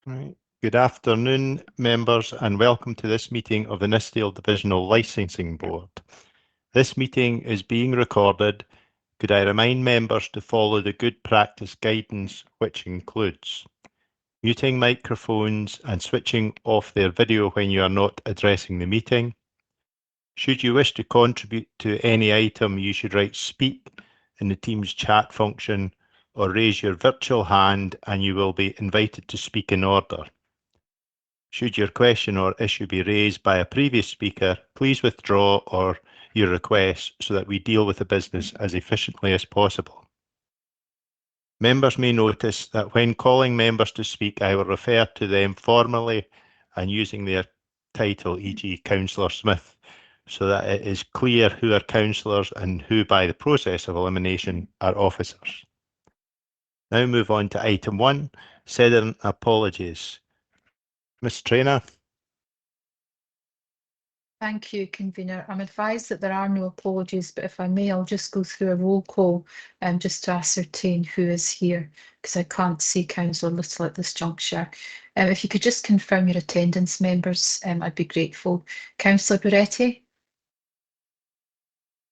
Right. Good afternoon, members, and welcome to this meeting of the Nithsdale Divisional Licensing Board. This meeting is being recorded. Could I remind members to follow the good practice guidance, which includes muting microphones and switching off their video when you are not addressing the meeting. Should you wish to contribute to any item, you should write "speak" in the Teams chat function or raise your virtual hand and you will be invited to speak in order. Should your question or issue be raised by a previous speaker, please withdraw or your request so that we deal with the business as efficiently as possible. Members may notice that when calling members to speak, I will refer to them formally and using their title, e.g. Councillor Smith, so that it is clear who are councillors and who, by the process of elimination, are officers. Now move on to item 1, sending apologies. Ms. Traynor. Thank you, Convener. I'm advised that there are no apologies, but if I may, I'll just go through a roll call just to ascertain who is here, because I can't see Councillor Little at this juncture. If you could just confirm your attendance, members, I'd be grateful. Councillor Buretti?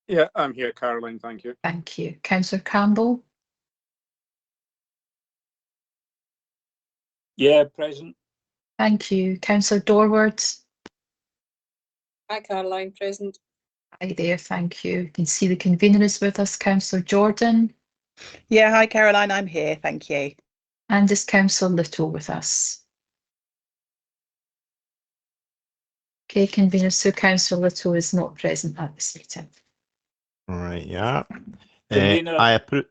Yeah, I'm here, Caroline, thank you. Thank you. Councillor Campbell? Yeah, present. Thank you. Councillor Dorward? Hi, Caroline, present. Hi there, thank you. You can see the convener is with us. Councillor Jordan? Yeah, hi, Caroline, I'm here, thank you. And is Councillor Little with us? Okay, convener, so Councillor Little is not present at this meeting. Right, yeah. Convener. I approve.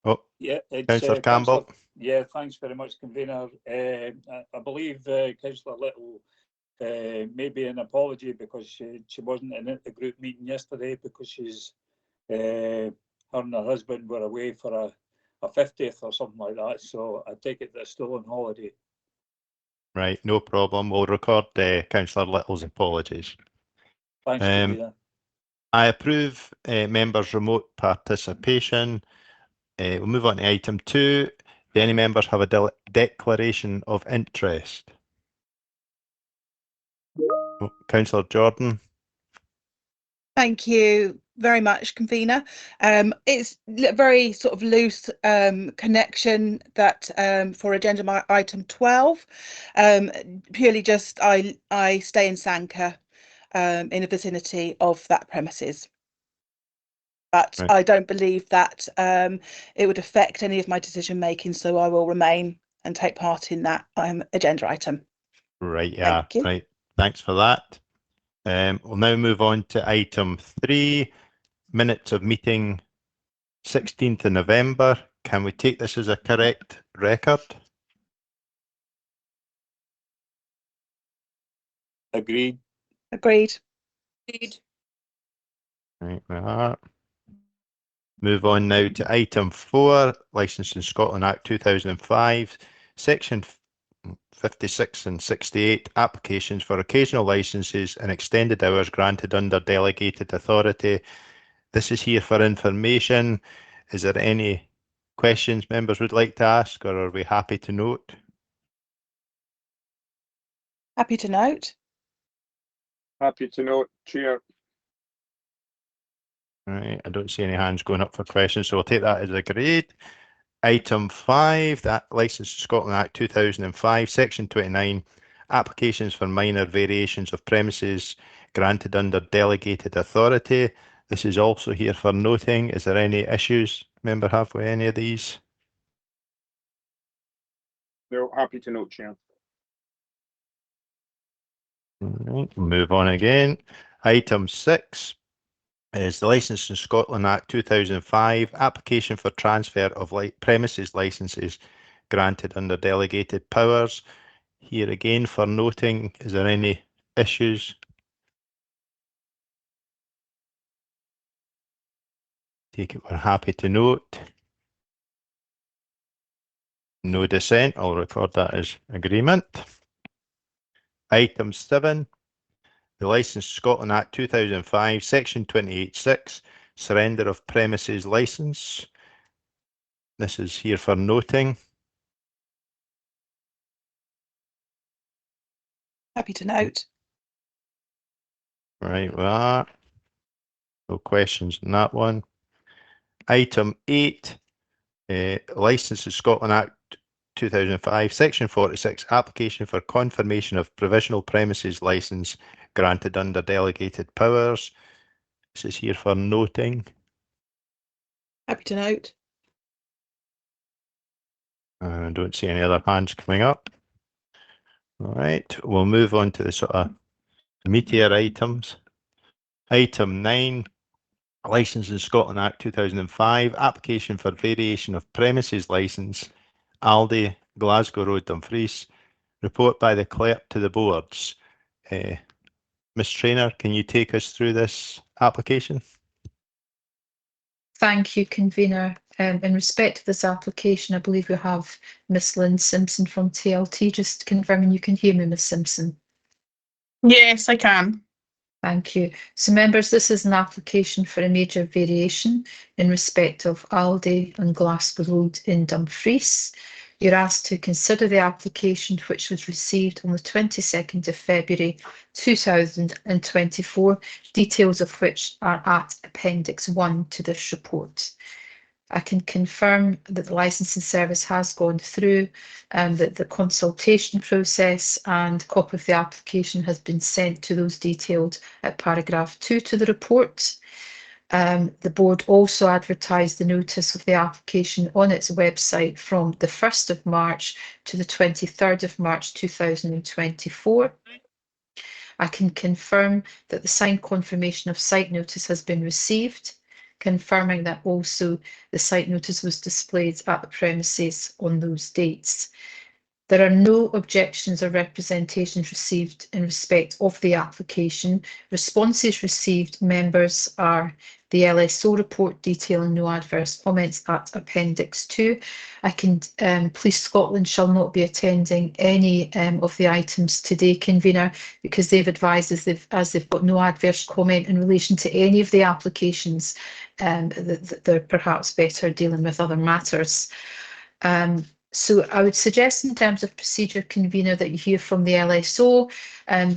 Oh, yeah, it's Councillor Campbell. Yeah, thanks very much, Convener. I believe Councillor Little maybe an apology because she wasn't in the group meeting yesterday because she's her and her husband were away for a 50th or something like that. So I take it they're still on holiday. Right, no problem. We'll record Councillor Little's apologies. Thanks, Convener. I approve members' remote participation. We'll move on to item 2. Do any members have a declaration of interest? Oh, Councillor Jordan. Thank you very much, convener. It's a very sort of loose connection that for agenda item 12. Purely just I stay in Sanka in the vicinity of that premises. But right. I don't believe that it would affect any of my decision making, so I will remain and take part in that agenda item. Right, yeah, right. Thanks for that. We'll now move on to item 3, minutes of meeting 16th of November. Can we take this as a correct record? Agreed. Agreed. Agreed. Right, we are. Move on now to item 4, Licensing Scotland Act 2005, Section 56 and 68, applications for occasional licences and extended hours granted under delegated authority. This is here for information. Is there any questions members would like to ask, or are we happy to note? Happy to note. Happy to note, Chair. Right, I don't see any hands going up for questions, so we'll take that as agreed. Item 5, that Licensing Scotland Act 2005, Section 29, applications for minor variations of premises granted under delegated authority. This is also here for noting. Is there any issues member have with any of these? No, happy to note, Chair. Right, move on again. Item 6 is the Licensing Scotland Act 2005, application for transfer of premises licences granted under delegated powers. Here again for noting, is there any issues? Take it we're happy to note. No dissent, I'll record that as agreement. Item 7, the Licensing Scotland Act 2005, Section 28(6), surrender of premises licence. This is here for noting. Happy to note. Right, well, no questions on that one. Item 8, Licence of Scotland Act 2005, Section 46, application for confirmation of provisional premises licence granted under delegated powers. This is here for noting. Happy to note. I don't see any other hands coming up. All right, we'll move on to the sort of meatier items. Item 9, Licence in Scotland Act 2005, application for variation of premises licence, Aldi, Glasgow Road, Dumfries. Report by the clerk to the boards. Ms. Traynor, can you take us through this application? Thank you, convener. In respect of this application, I believe we have Miss Lynn Simpson from TLT. Just confirming you can hear me, Miss Simpson. Yes, I can. Thank you. So members, this is an application for a major variation in respect of Aldi and Glasgow Road in Dumfries. You're asked to consider the application, which was received on the 22nd of February 2024, details of which are at Appendix 1 to this report. I can confirm that the licensing service has gone through and that the consultation process and a copy of the application has been sent to those detailed at paragraph 2 to the report. The board also advertised the notice of the application on its website from the 1st of March to the 23rd of March 2024. I can confirm that the signed confirmation of site notice has been received, confirming that also the site notice was displayed at the premises on those dates. There are no objections or representations received in respect of the application. Responses received, members, are the LSO report detailing no adverse comments at Appendix 2. I can, Police Scotland shall not be attending any of the items today, convener, because they've advised as they've got no adverse comment in relation to any of the applications, that they're perhaps better dealing with other matters. So I would suggest in terms of procedure, convener, that you hear from the LSO,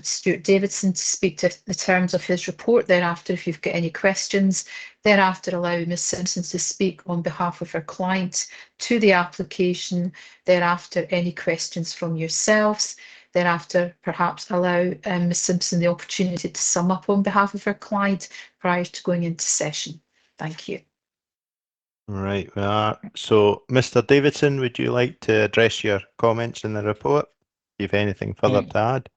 Stuart Davidson, to speak to the terms of his report. Thereafter, if you've got any questions, thereafter allow Ms Simpson to speak on behalf of her client to the application. Thereafter, any questions from yourselves. Thereafter, perhaps allow Ms Simpson the opportunity to sum up on behalf of her client prior to going into session. Thank you. Right, so Mr. Davidson, would you like to address your comments in the report? Do you have anything further to add?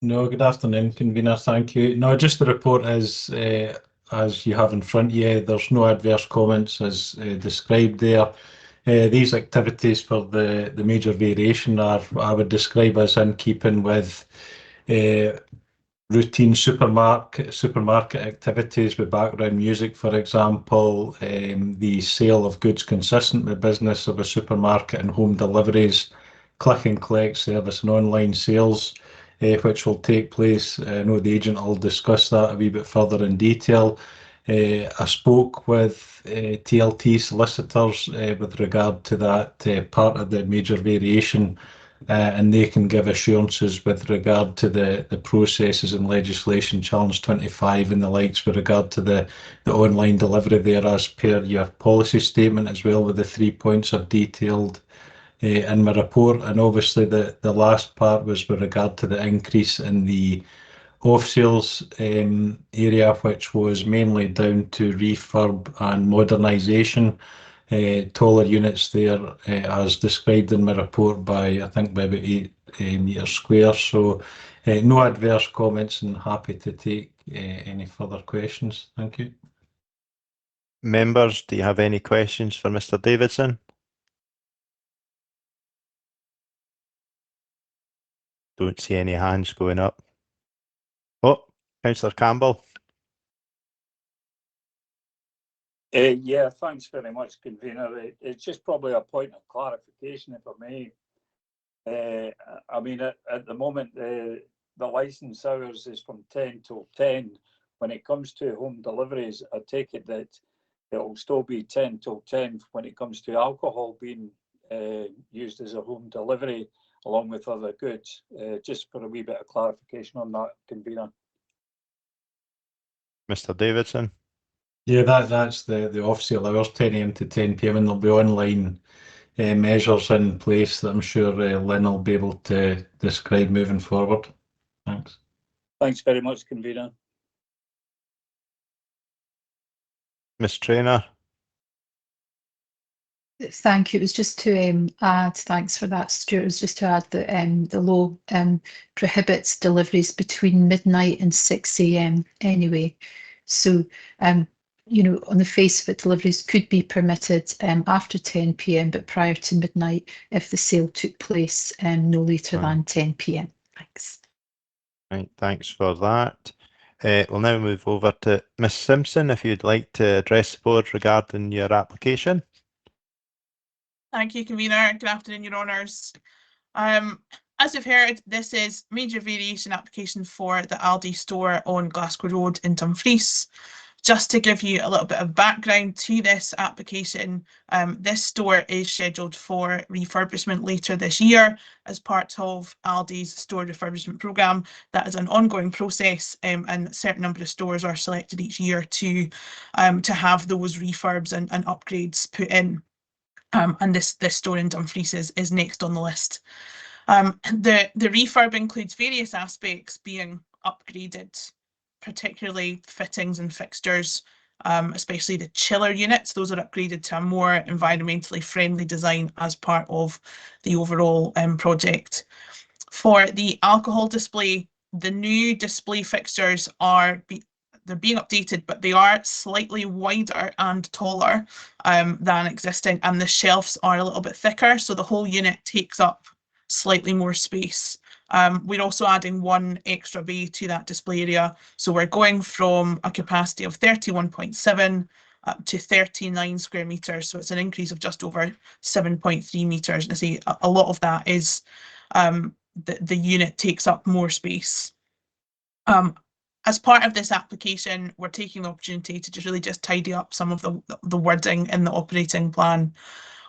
No, good afternoon, convener. Thank you. No, just the report is as you have in front of you. There's no adverse comments as described there. These activities for the major variation are, I would describe, as in keeping with routine supermarket activities with background music, for example, the sale of goods consistent with business of a supermarket and home deliveries, click and collect service and online sales, which will take place. I know the agent will discuss that a wee bit further in detail. I spoke with TLT solicitors with regard to that part of the major variation, and they can give assurances with regard to the processes and legislation, Challenge 25 and the likes, with regard to the online delivery there as per your policy statement, as well, with the 3 points are detailed in my report. And obviously the last part was with regard to the increase in the off-sales area, which was mainly down to refurb and modernisation. Taller units there, as described in my report, by I think by about 8 metres square. So no adverse comments, and happy to take any further questions. Thank you. Members, do you have any questions for Mr. Davidson? Don't see any hands going up. Oh, Councillor Campbell. Yeah, thanks very much, convener. It's just probably a point of clarification, if I may. I mean, at the moment, the licence hours is from 10 till 10. When it comes to home deliveries, I take it that it will still be 10 till 10 when it comes to alcohol being used as a home delivery. along with other goods. Just for a wee bit of clarification on that, convener. Mr. Davidson. Yeah, that's the off-sale hours, 10 AM to 10 PM, and there'll be online measures in place that I'm sure Lynn will be able to describe moving forward. Thanks. Thanks very much, convener. Ms. Traynor. Thank you. It was just to add, thanks for that, Stuart. It was just to add that the law prohibits deliveries between midnight and 6 AM anyway. So, you know, on the face of it, deliveries could be permitted after 10 PM, but prior to midnight if the sale took place no later than 10 PM. Thanks. Right, thanks for that. We'll now move over to Ms. Simpson, if you'd like to address the board regarding your application. Thank you, convener. Good afternoon, your honours. As you've heard, this is major variation application for the Aldi store on Glasgow Road in Dumfries. Just to give you a little bit of background to this application, this store is scheduled for refurbishment later this year as part of Aldi's store refurbishment programme. That is an ongoing process, and a certain number of stores are selected each year to have those refurbs and upgrades put in. And this store in Dumfries is next on the list. The refurb includes various aspects being upgraded, particularly fittings and fixtures, especially the chiller units. Those are upgraded to a more environmentally friendly design as part of the overall project. For the alcohol display, the new display fixtures they're being updated, but they are slightly wider and taller than existing, and the shelves are a little bit thicker, so the whole unit takes up slightly more space. We're also adding one extra bay to that display area, so we're going from a capacity of 31.7 up to 39 square metres, so it's an increase of just over 7.3 metres. And I say a lot of that is the unit takes up more space. As part of this application, we're taking the opportunity to just tidy up some of the wording in the operating plan.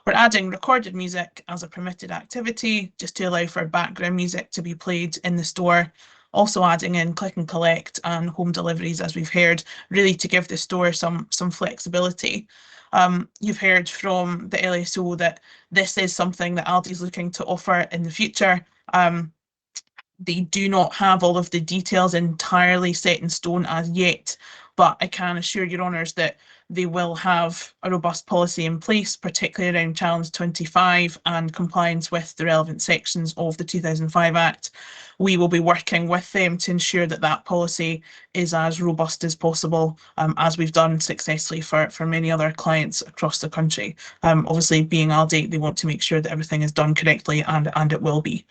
We're adding recorded music as a permitted activity, just to allow for background music to be played in the store. Also adding in click and collect and home deliveries, as we've heard, really to give the store some flexibility. You've heard from the LSO that this is something that Aldi's looking to offer in the future. They do not have all of the details entirely set in stone as yet, but I can assure your honours that they will have a robust policy in place, particularly around Challenge 25 and compliance with the relevant sections of the 2005 Act. We will be working with them to ensure that that policy is as robust as possible, as we've done successfully for many other clients across the country. Obviously, being Aldi, they want to make sure that everything is done correctly, and it will be.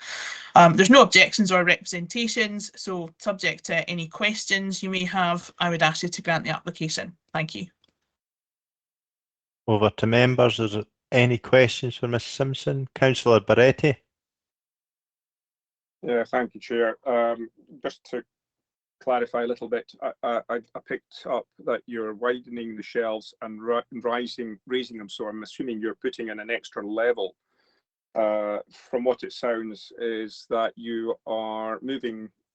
There's no objections or representations, so subject to any questions you may have, I would ask you to grant the application. Thank you. Over to members. Is there any questions for Ms. Simpson? Councillor Barretti. Yeah, thank you, Chair. Just to clarify a little bit, I picked up that you're widening the shelves and raising them, so I'm assuming you're putting in an extra level. From what it sounds is that you are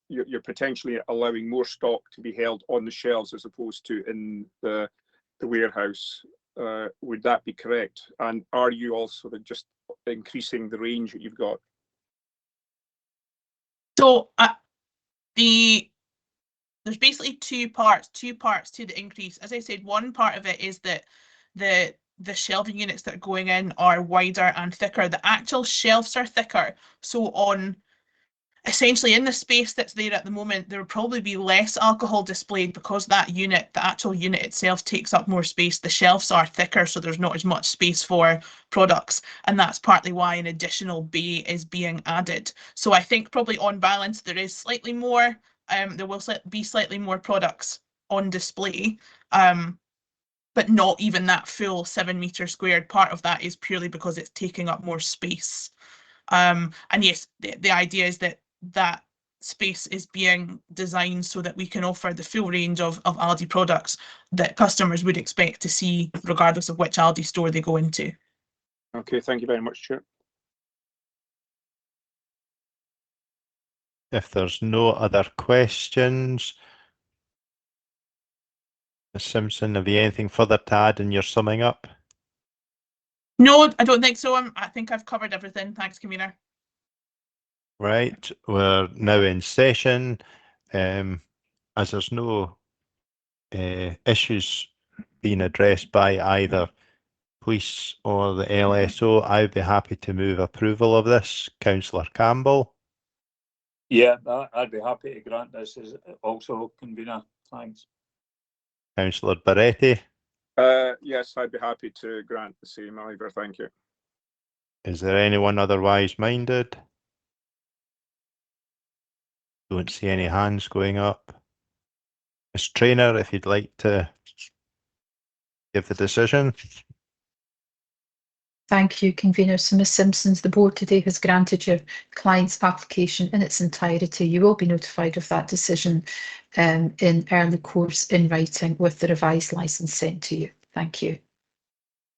you're potentially allowing more stock to be held on the shelves as opposed to in the warehouse. Would that be correct? And are you also just increasing the range that you've got? So there's basically two parts to the increase. As I said, one part of it is that the shelving units that are going in are wider and thicker. The actual shelves are thicker. So essentially in the space that's there at the moment, there will probably be less alcohol displayed because that unit, the actual unit itself, takes up more space. The shelves are thicker, so there's not as much space for products, and that's partly why an additional bay is being added. So I think probably on balance there is slightly more, there will be slightly more products on display, but not even that full 7 metre squared. Part of that is purely because it's taking up more space. And yes, the idea is that space is being designed so that we can offer the full range of Aldi products that customers would expect to see regardless of which Aldi store they go into. Okay, thank you very much, Chair. if there's no other questions, Ms Simpson, have you anything further to add in your summing up? No, I don't think so. I think I've covered everything. Thanks, Convener. Right, we're now in session. As there's no issues being addressed by either police or the LSO, I'd be happy to move approval of this. Councillor Campbell, Yeah, I'd be happy to grant this as also, Convener. Thanks. Councillor Barretti, Yes, I'd be happy to grant the same, Ivor. Thank you. is there anyone otherwise minded? Don't see any hands going up. Ms Traynor, if you'd like to give the decision. Thank you, Convener. So Ms Simpsons, the board today has granted your client's application in its entirety. You will be notified of that decision in early course in writing with the revised licence sent to you. Thank you.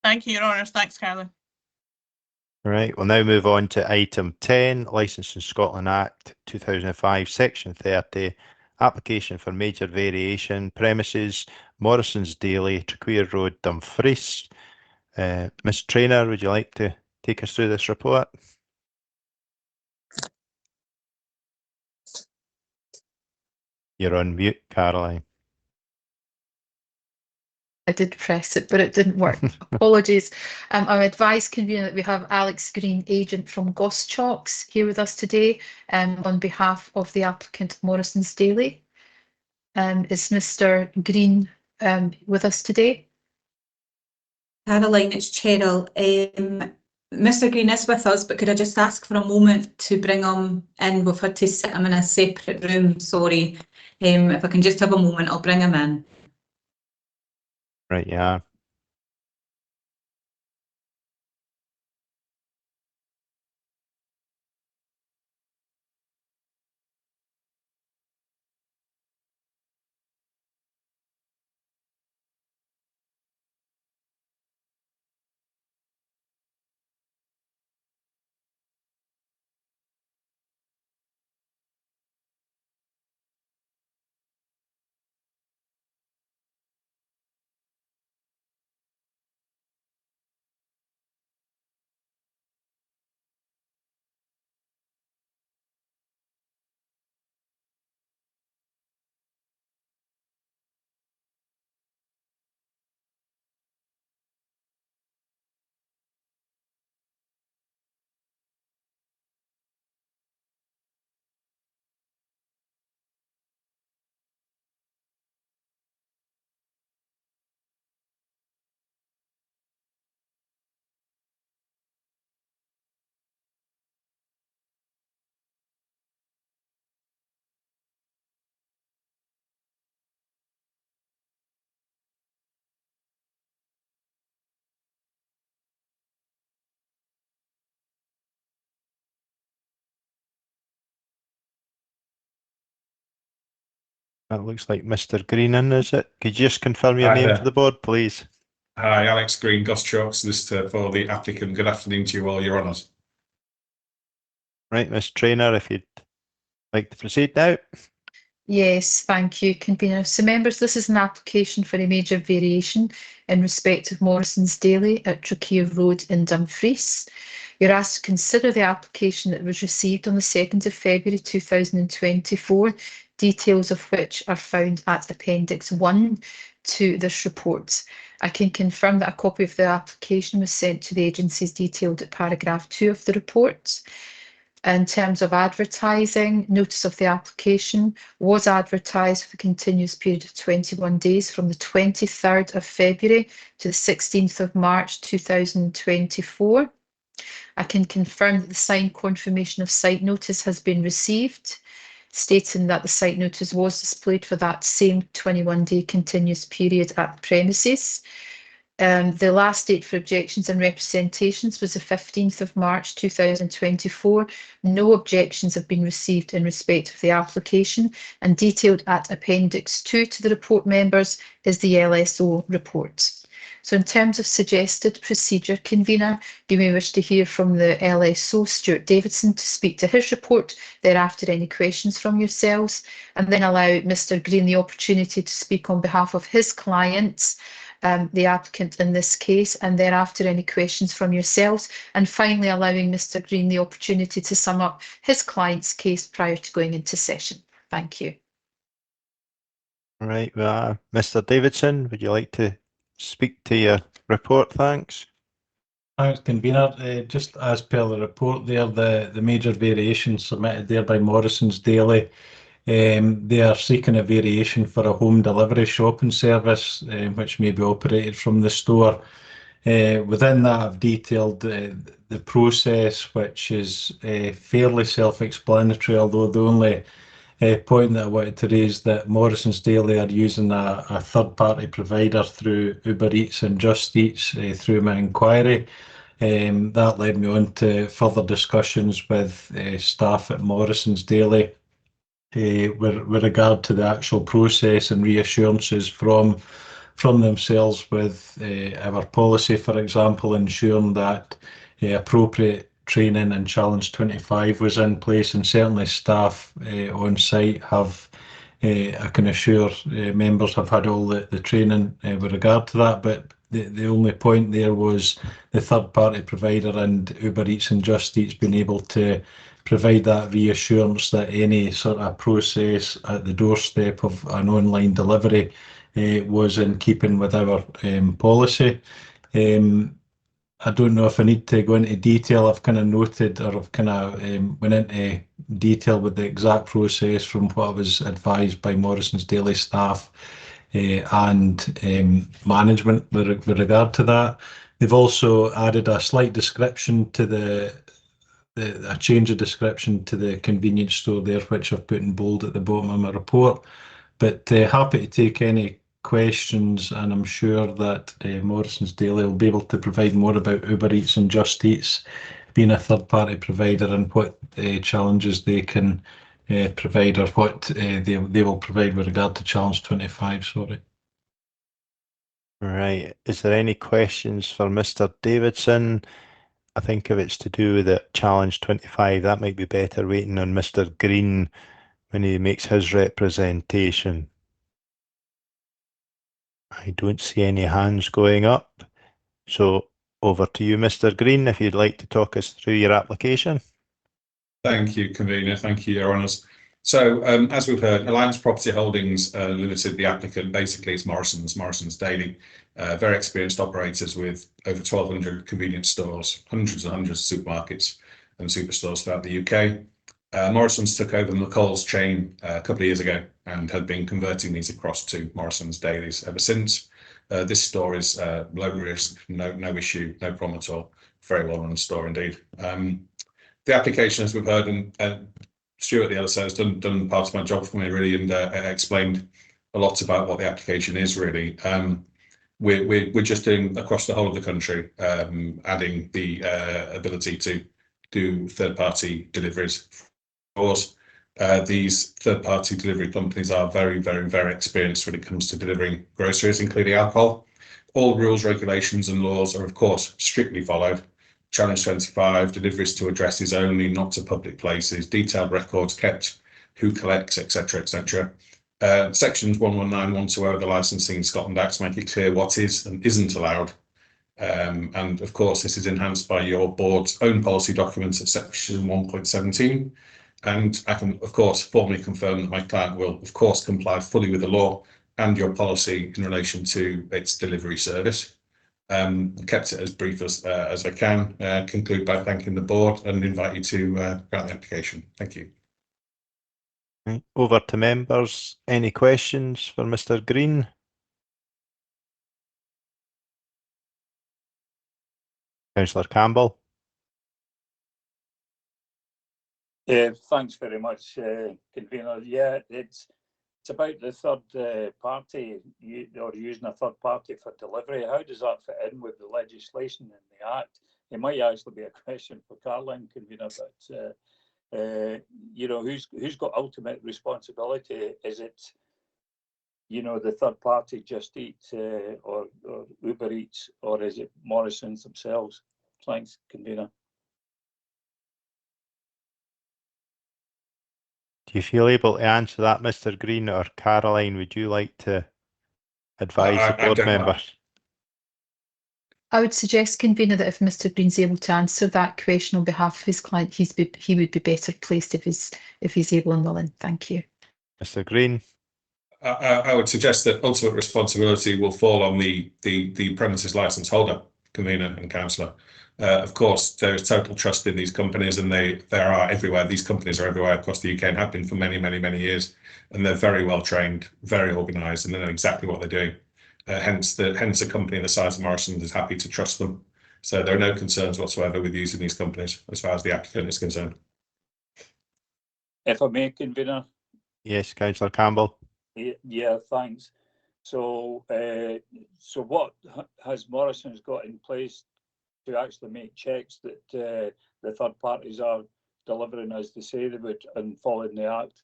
Thank you, Your Honours. Thanks, Carolyn. Right, we'll now move on to item 10, Licensing Scotland Act 2005, Section 30, application for major variation, premises, Morrison's Daily, Trequeer Road, Dumfries. Ms Traynor, would you like to take us through this report? You're on mute, Caroline. I did press it, but it didn't work. Apologies. I'm advised, Convener, that we have Alex Green, agent from Goschalks, here with us today on behalf of the applicant Morrison's Daily. Is Mr. Green with us today? Caroline, it's Cheryl. Mr. Green is with us, but could I just ask for a moment to bring him in? We've had to sit him in a separate room, sorry. If I can just have a moment, I'll bring him in. Right, yeah. That looks like Mr. Green in, is it? Could you just confirm your Hi name there. for the board, please? Hi, Alex Green, Goschalks, solicitor for the applicant. Good afternoon to you all, Your Honours. Right, Ms Traynor, if you'd like to proceed now. Yes, thank you, Convener. So members, this is an application for a major variation in respect of Morrison's Daily at Trequeer Road in Dumfries. You're asked to consider the application that was received on the 2nd of February 2024, details of which are found at Appendix 1 to this report. I can confirm that a copy of the application was sent to the agencies detailed at paragraph 2 of the report. In terms of advertising, notice of the application was advertised for the continuous period of 21 days from the 23rd of February to the 16th of March 2024. I can confirm that the signed confirmation of site notice has been received, stating that the site notice was displayed for that same 21-day continuous period at the premises. The last date for objections and representations was the 15th of March 2024. No objections have been received in respect of the application, and detailed at Appendix 2 to the report, members, is the LSO report. So in terms of suggested procedure, convener, you may wish to hear from the LSO, Stuart Davidson, to speak to his report, thereafter any questions from yourselves, and then allow Mr Green the opportunity to speak on behalf of his clients, the applicant in this case, and thereafter any questions from yourselves, and finally allowing Mr Green the opportunity to sum up his client's case prior to going into session. Thank you. Right, Mr Davidson, would you like to speak to your report? Thanks. Thanks, convener. Just as per the report there, the major variation submitted there by Morrison's Daily, they are seeking a variation for a home delivery shopping service, which may be operated from the store. Within that, I've detailed the process, which is fairly self-explanatory, although the only point that I wanted to raise that Morrison's Daily are using a third-party provider through Uber Eats and Just Eats through my inquiry. That led me on to further discussions with staff at Morrison's Daily with regard to the actual process and reassurances from themselves with our policy, for example, ensuring that appropriate training and Challenge 25 was in place, and certainly staff on site have, I can assure members have had all the training with regard to that, but the only point there was the third party provider and Uber Eats and Just Eats being able to provide that reassurance that any sort of process at the doorstep of an online delivery was in keeping with our policy. I don't know if I need to go into detail. I've kind of noted, or I've kind of went into detail with the exact process from what I was advised by Morrison's Daily staff and management with regard to that. They've also added a slight description to a change of description to the convenience store there, which I've put in bold at the bottom of my report. But happy to take any questions, and I'm sure that Morrison's Daily will be able to provide more about Uber Eats and Just Eats being a third-party provider and what challenges they can provide, or what they will provide with regard to Challenge 25. Sorry. Right. Is there any questions for Mr Davidson? I think if it's to do with the Challenge 25, that might be better waiting on Mr Green when he makes his representation. I don't see any hands going up. So over to you, Mr Green, if you'd like to talk us through your application. Thank you, convener. Thank you, Your Honours. So, as we've heard, Alliance Property Holdings Limited, the applicant, basically is Morrison's Daily, very experienced operators with over 1,200 convenience stores, hundreds and hundreds of supermarkets and superstores throughout the UK. Morrison's took over McCall's chain a couple of years ago and had been converting these across to Morrison's Dailies ever since. This store is low risk, no issue, no problem at all. Very well run store indeed. The application, as we've heard, and Stuart, the other side, has done part of my job for me really, and explained a lot about what the application is really. We're just doing across the whole of the country, adding the ability to do third-party deliveries. Of course, these third-party delivery companies are very, very, very experienced when it comes to delivering groceries, including alcohol. All rules, regulations and laws are, of course, strictly followed. Challenge 25, deliveries to addresses only, not to public places, detailed records kept, who collects, etc., etc. Sections 119, 120 of the Licensing in Scotland Act make it clear what is and isn't allowed. And of course, this is enhanced by your board's own policy documents at section 1.17. And I can, of course, formally confirm that my client will, of course, comply fully with the law and your policy in relation to its delivery service. Kept it as brief as I can. Conclude by thanking the board and invite you to grant the application. Thank you. Right. Over to members. Any questions for Mr Green? Councillor Campbell. Thanks very much, convener. Yeah, it's about the third party, or using a third party for delivery. How does that fit in with the legislation and the Act? It might actually be a question for Caroline, convener, but you know, who's got ultimate responsibility? Is it you know, the third party Just Eat or Uber Eats, or is it Morrison's themselves? Thanks, convener. Do you feel able to answer that, Mr. Green, or Caroline, would you like to advise the board members? I would suggest, convener, that if Mr. Green's able to answer that question on behalf of his client, he would be better placed if he's able and willing. Thank you. Mr. Green. I would suggest that ultimate responsibility will fall on the premises licence holder, convener and councillor. Of course, there is total trust in these companies, and they are everywhere. These companies are everywhere across the UK and have been for many, many, many years. And they're very well trained, very organised, and they know exactly what they're doing. Hence, a company the size of Morrison's is happy to trust them. So there are no concerns whatsoever with using these companies as far as the applicant is concerned. If I may, convener. Yes, Councillor Campbell. Yeah, thanks. So, so what has Morrison's got in place to actually make checks that the third parties are delivering as they say they would and following the Act?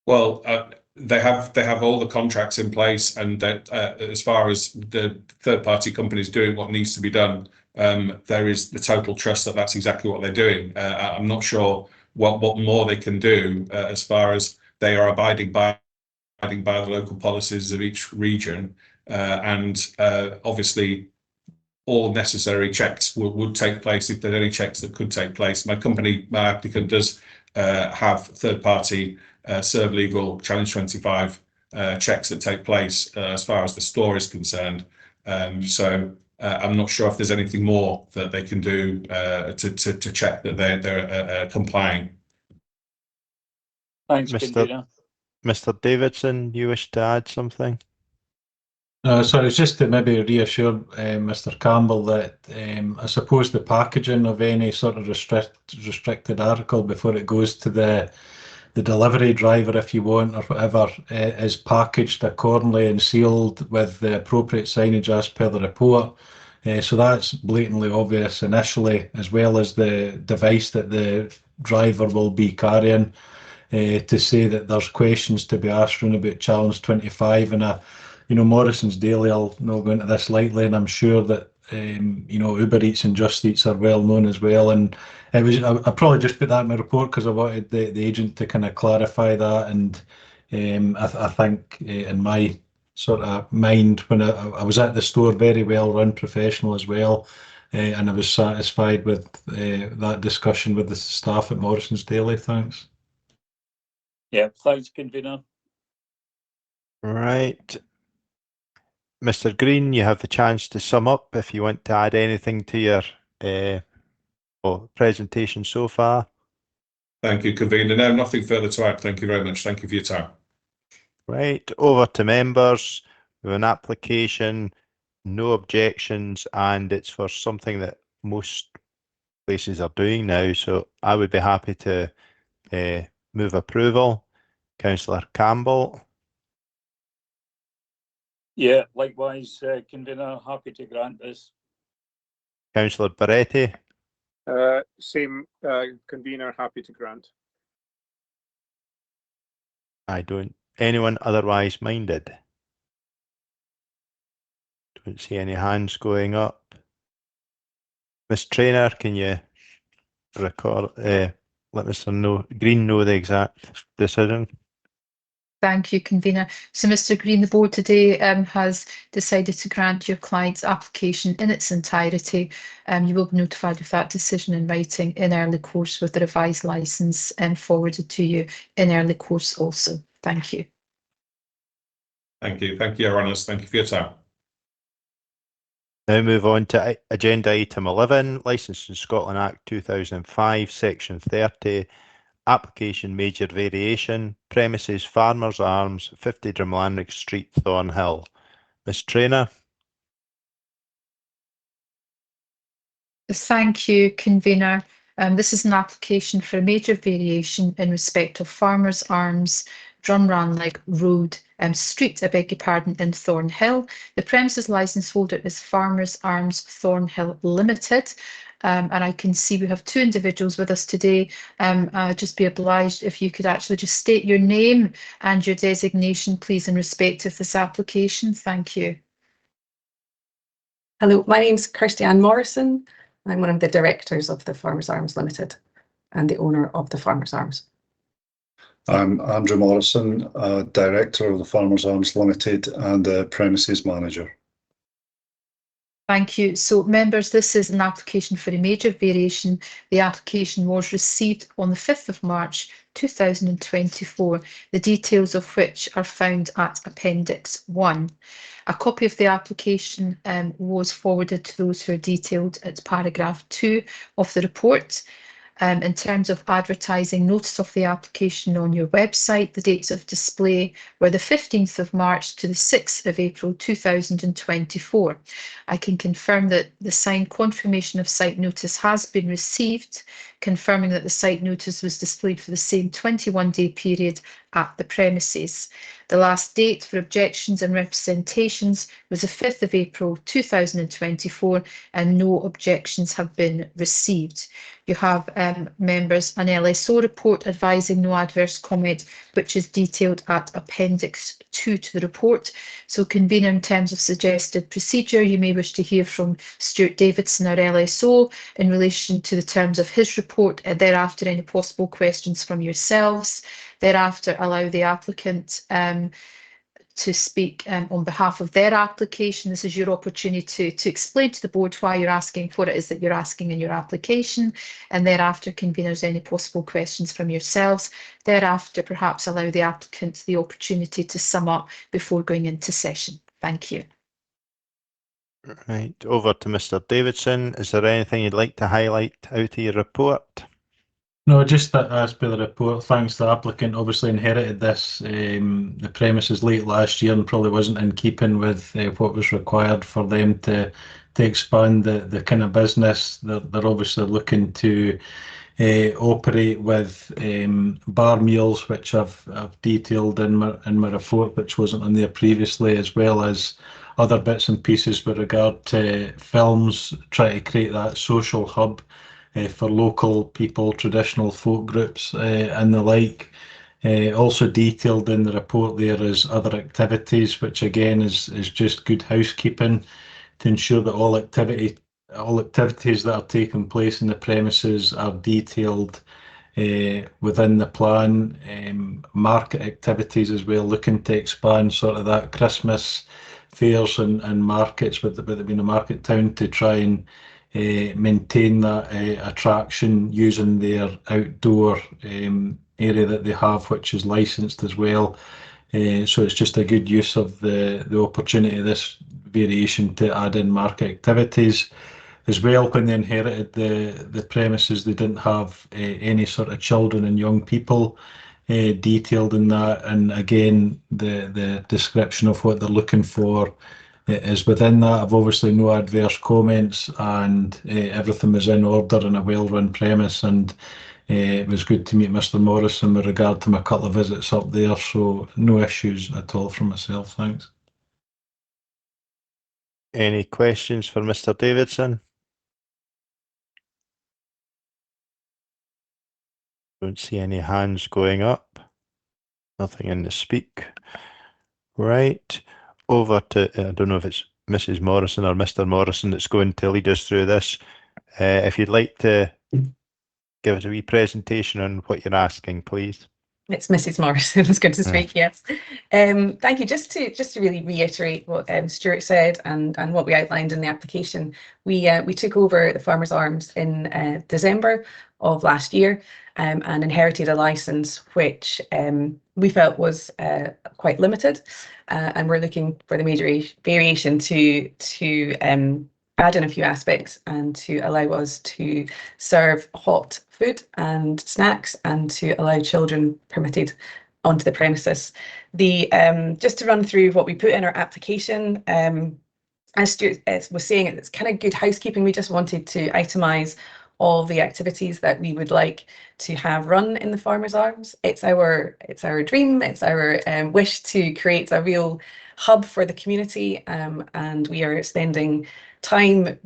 Well, they have all the contracts in place, and that as far as the third party companies doing what needs to be done, there is the total trust that that's exactly what they're doing. I'm not sure what more they can do as far as they are abiding by the local policies of each region, and obviously all necessary checks would take place if there are any checks that could take place. My applicant does have third party Serve Legal Challenge 25 checks that take place as far as the store is concerned. So I'm not sure if there's anything more that they can do to check that they're complying. Thanks, convener. Mr. Davidson, you wish to add something? Sorry, it's just to maybe reassure Mr. Campbell that I suppose the packaging of any sort of restricted article before it goes to the delivery driver, if you want, or whatever, is packaged accordingly and sealed with the appropriate signage as per the report. So that's blatantly obvious initially, as well as the device that the driver will be carrying to say that there's questions to be asked around about Challenge 25. And you know, Morrison's Daily, I'll not go into this lightly, and I'm sure that you know, Uber Eats and Just Eats are well known as well. And it was, I probably just put that in my report because I wanted the agent to kind of clarify that. And I think in my sort of mind, when I was at the store, very well run, professional as well, and I was satisfied with that discussion with the staff at Morrison's Daily. Thanks. Yeah, thanks, convener. Right. Mr. Green, you have the chance to sum up if you want to add anything to your presentation so far. Thank you, convener. No, nothing further to add. Thank you very much. Thank you for your time. Right, over to members. We have an application, no objections, and it's for something that most places are doing now. So I would be happy to move approval. Councillor Campbell. Yeah, likewise, convener, happy to grant this. Councillor Baretti. Same, convener, happy to grant. I don't. Anyone otherwise minded? Don't see any hands going up. Ms. Traynor, can you record? Let Mr. Green know the exact decision. Thank you, convener. So, Mr. Green, the board today has decided to grant your client's application in its entirety. You will be notified of that decision in writing in early course with the revised licence and forwarded to you in early course also. Thank you. Thank you. Thank you, Your Honours. Thank you for your time. Now move on to agenda item 11, Licensing Scotland Act 2005, section 30, application major variation, premises Farmers Arms, 50 Drumlanrig Street, Thornhill. Ms. Traynor. Thank you, convener. This is an application for a major variation in respect of Farmers Arms Drumranlig Road, Street, I beg your pardon, in Thornhill. The premises licence holder is Farmers Arms Thornhill Limited. And I can see we have two individuals with us today. Just be obliged if you could actually just state your name and your designation, please, in respect of this application. Thank you. Hello, my name's Kirsty-Ann Morrison. I'm one of the directors of the Farmers Arms Limited and the owner of the Farmers Arms. I'm Andrew Morrison, director of the Farmers Arms Limited and premises manager. Thank you. So members, this is an application for a major variation. The application was received on the 5th of March 2024, the details of which are found at Appendix 1. A copy of the application was forwarded to those who are detailed at paragraph 2 of the report. In terms of advertising, notice of the application on your website, the dates of display were the 15th of March to the 6th of April 2024. I can confirm that the signed confirmation of site notice has been received, confirming that the site notice was displayed for the same 21-day period at the premises. The last date for objections and representations was the 5th of April 2024, and no objections have been received. You have, members, an LSO report advising no adverse comment, which is detailed at Appendix 2 to the report. So, convener, in terms of suggested procedure, you may wish to hear from Stuart Davidson, our LSO, in relation to the terms of his report, and thereafter any possible questions from yourselves. Thereafter, allow the applicant to speak on behalf of their application. This is your opportunity to explain to the board why you're asking, what it is that you're asking in your application, and thereafter, conveners, any possible questions from yourselves. Thereafter, perhaps allow the applicant the opportunity to sum up before going into session. Thank you. Right, over to Mr. Davidson. Is there anything you'd like to highlight out of your report? No, just that as per the report, thanks to the applicant, obviously inherited this, the premises late last year and probably wasn't in keeping with what was required for them to expand the kind of business. They're obviously looking to operate with bar meals, which I've detailed in my report, which wasn't on there previously, as well as other bits and pieces with regard to films, try to create that social hub for local people, traditional folk groups and the like. Also detailed in the report there is other activities, which again is just good housekeeping to ensure that all activities that are taking place in the premises are detailed within the plan. Market activities as well, looking to expand sort of that Christmas fairs and markets with it being a market town, to try and maintain that attraction using their outdoor area that they have, which is licensed as well. So it's just a good use of the opportunity of this variation to add in market activities. As well, when they inherited the premises, they didn't have any sort of children and young people detailed in that, and again the description of what they're looking for is within that. I've obviously no adverse comments, and everything was in order and a well-run premise, and it was good to meet Mr. Morrison with regard to my couple of visits up there, so no issues at all from myself. Thanks. Any questions for Mr. Davidson? Don't see any hands going up. Nothing in the speak. Right. Over to, I don't know if it's Mrs. Morrison or Mr. Morrison that's going to lead us through this. If you'd like to give us a wee presentation on what you're asking, please. It's Mrs. Morrison. It's good to speak. Yes. Thank you. Just to really reiterate what Stuart said and what we outlined in the application, we took over the Farmers Arms in December of last year and inherited a license which we felt was quite limited, and we're looking for the major variation to add in a few aspects and to allow us to serve hot food and snacks, and to allow children permitted onto the premises. Just to run through what we put in our application, as Stuart was saying, it's kind of good housekeeping. We just wanted to itemise all the activities that we would like to have run in the Farmers Arms. It's our dream, it's our wish to create a real hub for the community, and we are spending time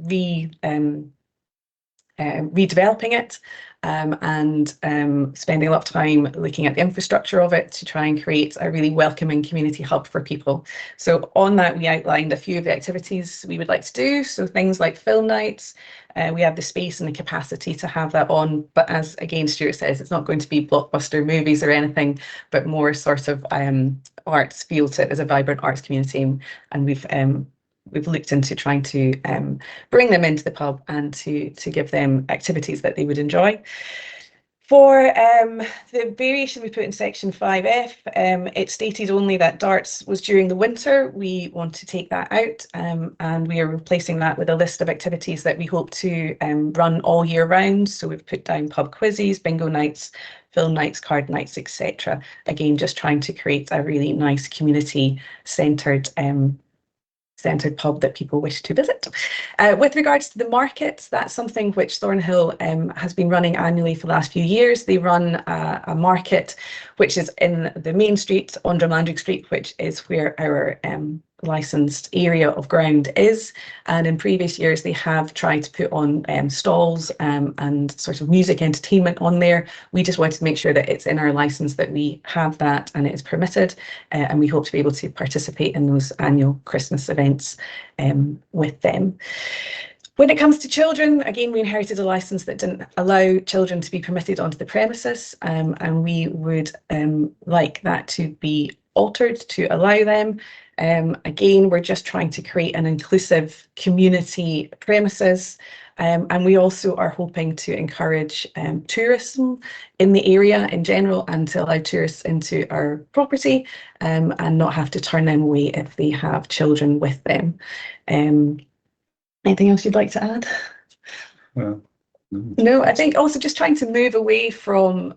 redeveloping it, and spending a lot of time looking at the infrastructure of it to try and create a really welcoming community hub for people. So on that, we outlined a few of the activities we would like to do. So things like film nights, we have the space and the capacity to have that on, but as again Stuart says, it's not going to be blockbuster movies or anything, but more sort of arts feel to it as a vibrant arts community, and we've looked into trying to bring them into the pub and to give them activities that they would enjoy. For the variation we put in section 5F, it stated only that darts was during the winter. We want to take that out, and we are replacing that with a list of activities that we hope to run all year round. So we've put down pub quizzes, bingo nights, film nights, card nights, etc. Again, just trying to create a really nice community-centred pub that people wish to visit. With regards to the markets, that's something which Thornhill has been running annually for the last few years. They run a market which is in the main street, on Drumlandrig Street, which is where our licensed area of ground is. And in previous years, they have tried to put on stalls and sort of music entertainment on there. We just wanted to make sure that it's in our license that we have that and it is permitted. And we hope to be able to participate in those annual Christmas events with them. When it comes to children, again, we inherited a licence that didn't allow children to be permitted onto the premises, and we would like that to be altered to allow them. Again, we're just trying to create an inclusive community premises, and we also are hoping to encourage tourism in the area in general and to allow tourists into our property, and not have to turn them away if they have children with them. Anything else you'd like to add? No, I think also just trying to move away from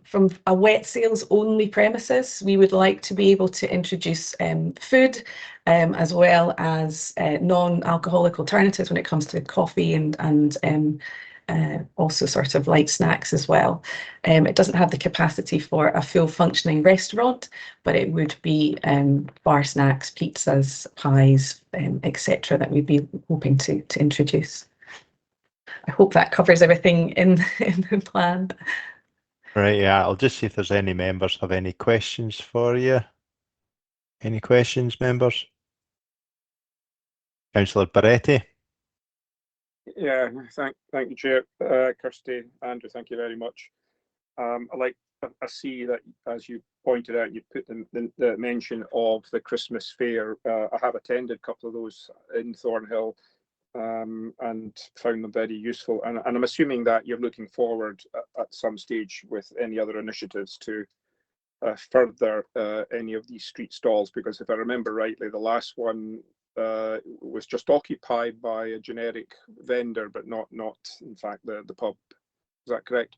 a wet sales only premises. We would like to be able to introduce food as well as non-alcoholic alternatives when it comes to coffee and also sort of light snacks as well. It doesn't have the capacity for a full functioning restaurant, but it would be bar snacks, pizzas, pies, etc. that we'd be hoping to introduce. I hope that covers everything in the plan. Right, yeah, I'll just see if there's any members have any questions for you. Any questions, members? Councillor Barretti? Yeah, thank you, Chair. Kirsty, Andrew, thank you very much. I see that, as you pointed out, you put the mention of the Christmas fair. I have attended a couple of those in Thornhill, and found them very useful. And I'm assuming that you're looking forward at some stage with any other initiatives to further any of these street stalls, because if I remember rightly, the last one was just occupied by a generic vendor, but not in fact the pub. Is that correct?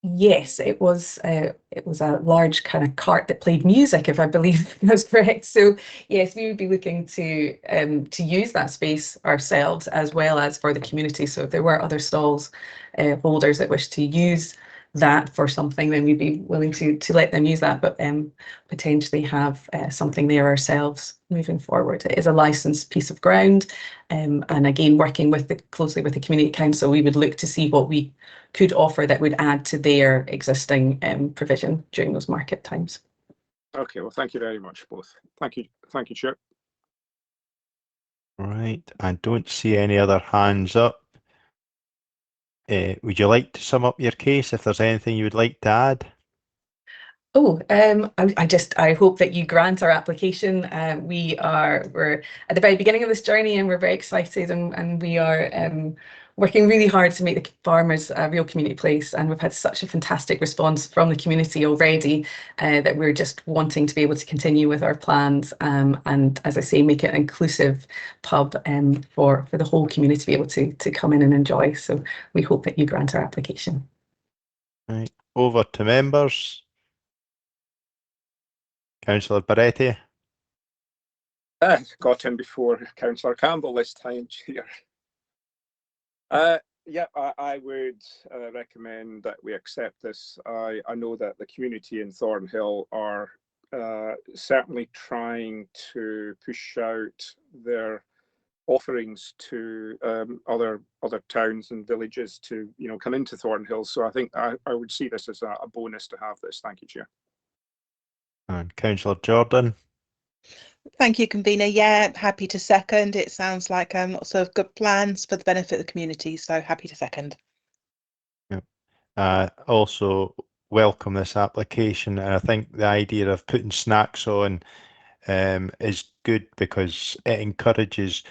Yes, it was a large kind of cart that played music, if I believe that's correct. So yes, we would be looking to use that space ourselves as well as for the community. So if there were other stalls holders that wish to use that for something, then we'd be willing to let them use that, but potentially have something there ourselves moving forward. It is a licensed piece of ground, and again, working closely with the community council, we would look to see what we could offer that would add to their existing provision during those market times. Okay, well, thank you very much, both. Thank you, Chair. Right, I don't see any other hands up. Would you like to sum up your case if there's anything you would like to add? Oh, I hope that you grant our application. We're at the very beginning of this journey and we're very excited, and we are working really hard to make the Farmers a real community place. And we've had such a fantastic response from the community already that we're just wanting to be able to continue with our plans, and as I say, make it an inclusive pub for the whole community to be able to come in and enjoy. So we hope that you grant our application. Right, over to members. Councillor Barretti. Got in before Councillor Campbell this time, Chair. Yeah, I would recommend that we accept this. I know that the community in Thornhill are certainly trying to push out their offerings to other towns and villages to come into Thornhill. So I think I would see this as a bonus to have this. Thank you, Chair. And Councillor Jordan. Thank you, convener. Yeah, happy to second. It sounds like lots of good plans for the benefit of the community, so happy to second. Also welcome this application, and I think the idea of putting snacks on is good because it encourages,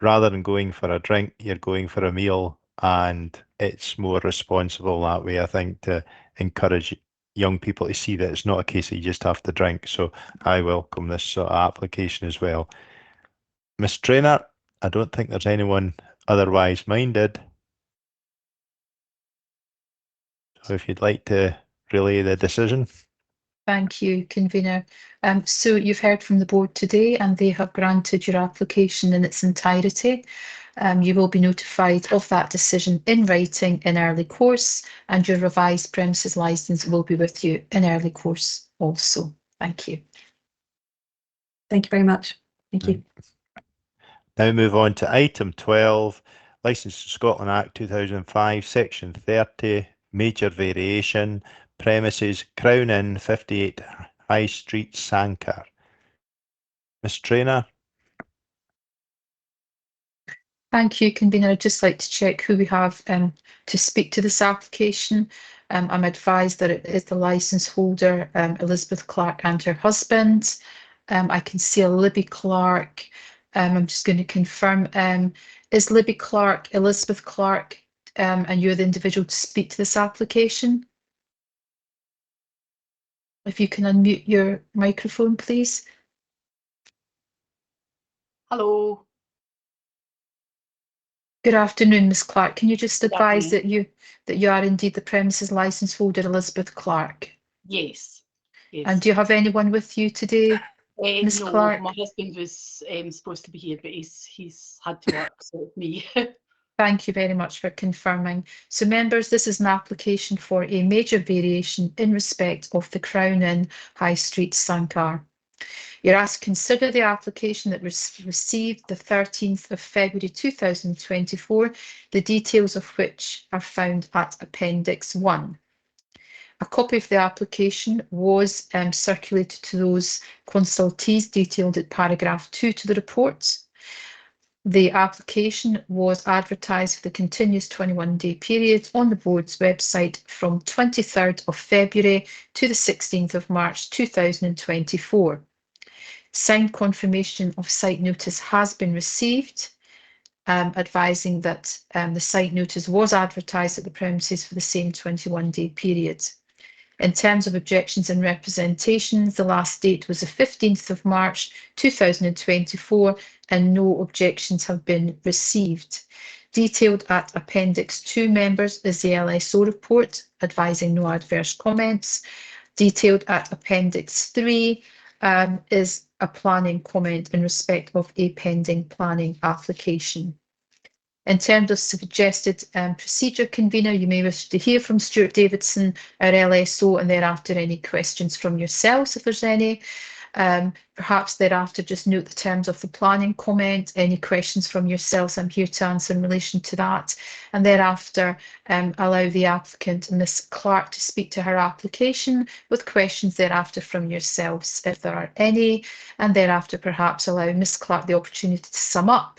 rather than going for a drink, you're going for a meal, and it's more responsible that way, I think, to encourage young people to see that it's not a case that you just have to drink. So I welcome this sort of application as well. Ms. Traynor, I don't think there's anyone otherwise minded. So if you'd like to relay the decision. Thank you, convener. So you've heard from the board today, and they have granted your application in its entirety. You will be notified of that decision in writing in early course, and your revised premises licence will be with you in early course also. Thank you. Thank you very much. Thank you. Now move on to item 12, Licence to Scotland Act 2005, Section 30, Major Variation, Premises, Crown Inn, 58 High Street, Sanquhar. Ms. Traynor. Thank you, convener. I'd just like to check who we have to speak to this application. I'm advised that it is the licence holder, Elizabeth Clark, and her husband. I can see a Libby Clark. I'm just going to confirm, is Libby Clark Elizabeth Clark, and you're the individual to speak to this application? If you can unmute your microphone, please. Hello. Good afternoon, Ms. Clark. Can you just advise that you are indeed the premises licence holder, Elizabeth Clark? Yes. Yes. And do you have anyone with you today, Ms. No, Clark? my husband was supposed to be here, but he's had to work, so it's me. Thank you very much for confirming. So members, this is an application for a major variation in respect of the Crown Inn, High Street, Sanquhar. You're asked to consider the application that was received the 13th of February 2024, the details of which are found at Appendix 1. A copy of the application was circulated to those consultees detailed at paragraph 2 to the report. The application was advertised for the continuous 21-day period on the board's website from 23rd of February to the 16th of March 2024. Signed confirmation of site notice has been received, advising that the site notice was advertised at the premises for the same 21-day period. In terms of objections and representations, the last date was the 15th of March 2024, and no objections have been received. Detailed at Appendix 2, members, is the LSO report advising no adverse comments. Detailed at Appendix 3 is a planning comment in respect of a pending planning application. In terms of suggested procedure, convener, you may wish to hear from Stuart Davidson, our LSO, and thereafter any questions from yourselves, if there's any. Perhaps thereafter just note the terms of the planning comment. Any questions from yourselves, I'm here to answer in relation to that. And thereafter allow the applicant, Ms. Clark, to speak to her application with questions thereafter from yourselves, if there are any. And thereafter perhaps allow Ms. Clark the opportunity to sum up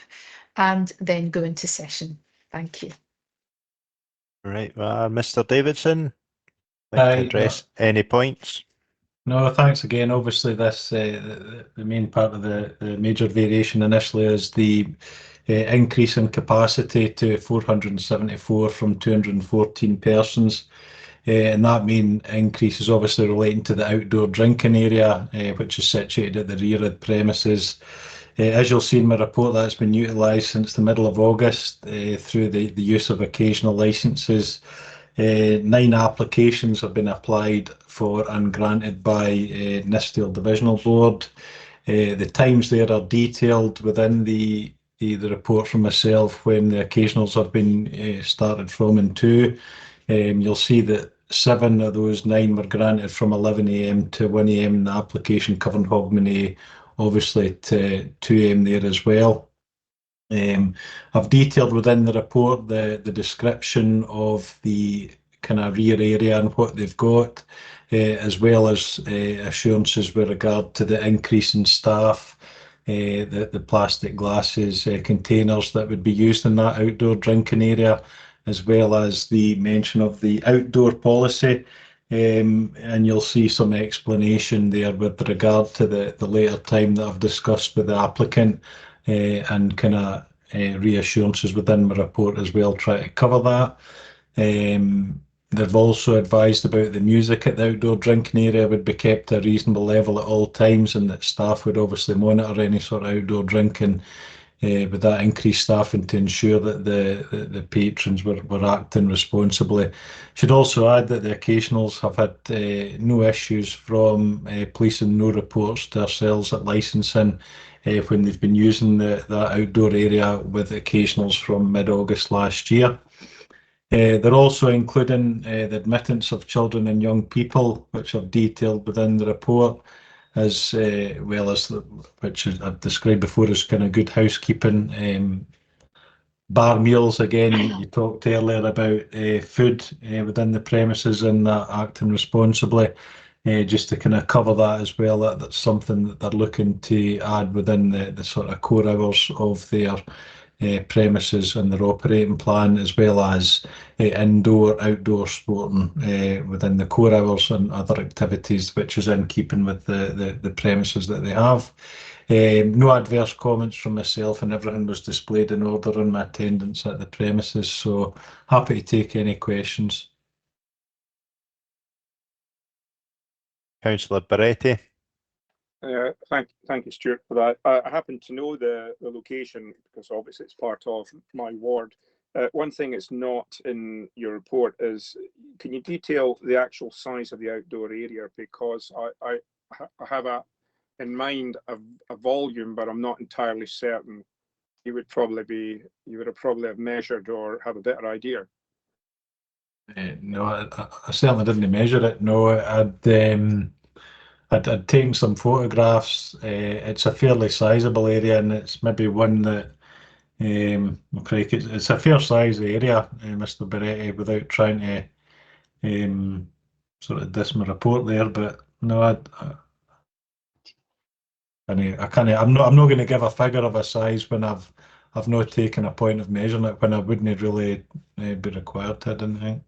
and then go into session. Thank you. Right, Mr. Davidson, like to address any points? No, thanks again. Obviously, this the main part of the major variation initially is the increase in capacity to 474 from 214 persons. And that main increase is obviously relating to the outdoor drinking area, which is situated at the rear of the premises. As you'll see in my report, that's been utilised since the middle of August through the use of occasional licences. 9 applications have been applied for and granted by Nithsdale Divisional Board. The times there are detailed within the the report from myself when the occasionals have been started from and to. You'll see that 7 of those 9 were granted from 11 AM to 1 AM in the application covering Hogmanay, obviously to 2 AM there as well. I've detailed within the report the description of the kind of rear area and what they've got, as well as assurances with regard to the increase in staff, the plastic glasses containers that would be used in that outdoor drinking area, as well as the mention of the outdoor policy. And you'll see some explanation there with regard to the later time that I've discussed with the applicant, and kind of reassurances within my report as well, try to cover that. They've also advised about the music at the outdoor drinking area would be kept at a reasonable level at all times, and that staff would obviously monitor any sort of outdoor drinking with that increased staffing to ensure that the patrons were acting responsibly. Should also add that the occasionals have had no issues from police and no reports to ourselves at licensing when they've been using that outdoor area with occasionals from mid-August last year. They're also including the admittance of children and young people, which I've detailed within the report, as well as which I've described before as kind of good housekeeping. Bar meals, again, you talked earlier about food within the premises and acting responsibly. Just to kind of cover that as well, that's something that they're looking to add within the sort of core hours of their premises and their operating plan, as well as indoor, outdoor sporting within the core hours and other activities, which is in keeping with the premises that they have. No adverse comments from myself, and everything was displayed in order in my attendance at the premises, so happy to take any questions. Councillor Barretti. Thank you, Stuart, for that. I happen to know the location because obviously it's part of my ward. One thing that's not in your report is, can you detail the actual size of the outdoor area? Because I have in mind a volume, but I'm not entirely certain. You would have probably measured or have a better idea. No, I certainly didn't measure it. No, I'd taken some photographs. It's a fairly sizable area, and it's maybe one that it's a fair size area, Mr. Barretti, without trying to sort of diss my report there. But no, I can't. I'm not going to give a figure of a size when I've not taken a point of measuring it when I wouldn't really be required to. I didn't think.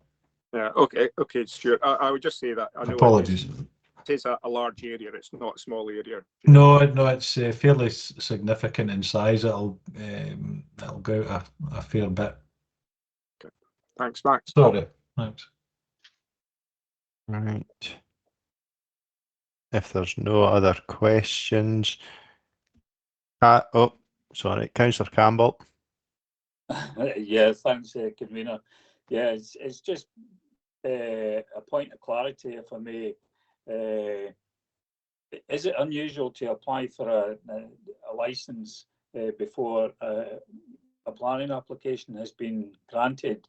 Yeah. Okay, Stuart. I would just say that I know Apologies. It is a large area. It's not a small area. No, it's fairly significant in size. It'll go out a fair bit. Okay. Thanks, Max. Sorry. Thanks. Right. If there's no other questions. Sorry, Councillor Campbell. Yeah, thanks, convener. Yeah, it's just a point of clarity, if I may. Is it unusual to apply for a license before a planning application has been granted,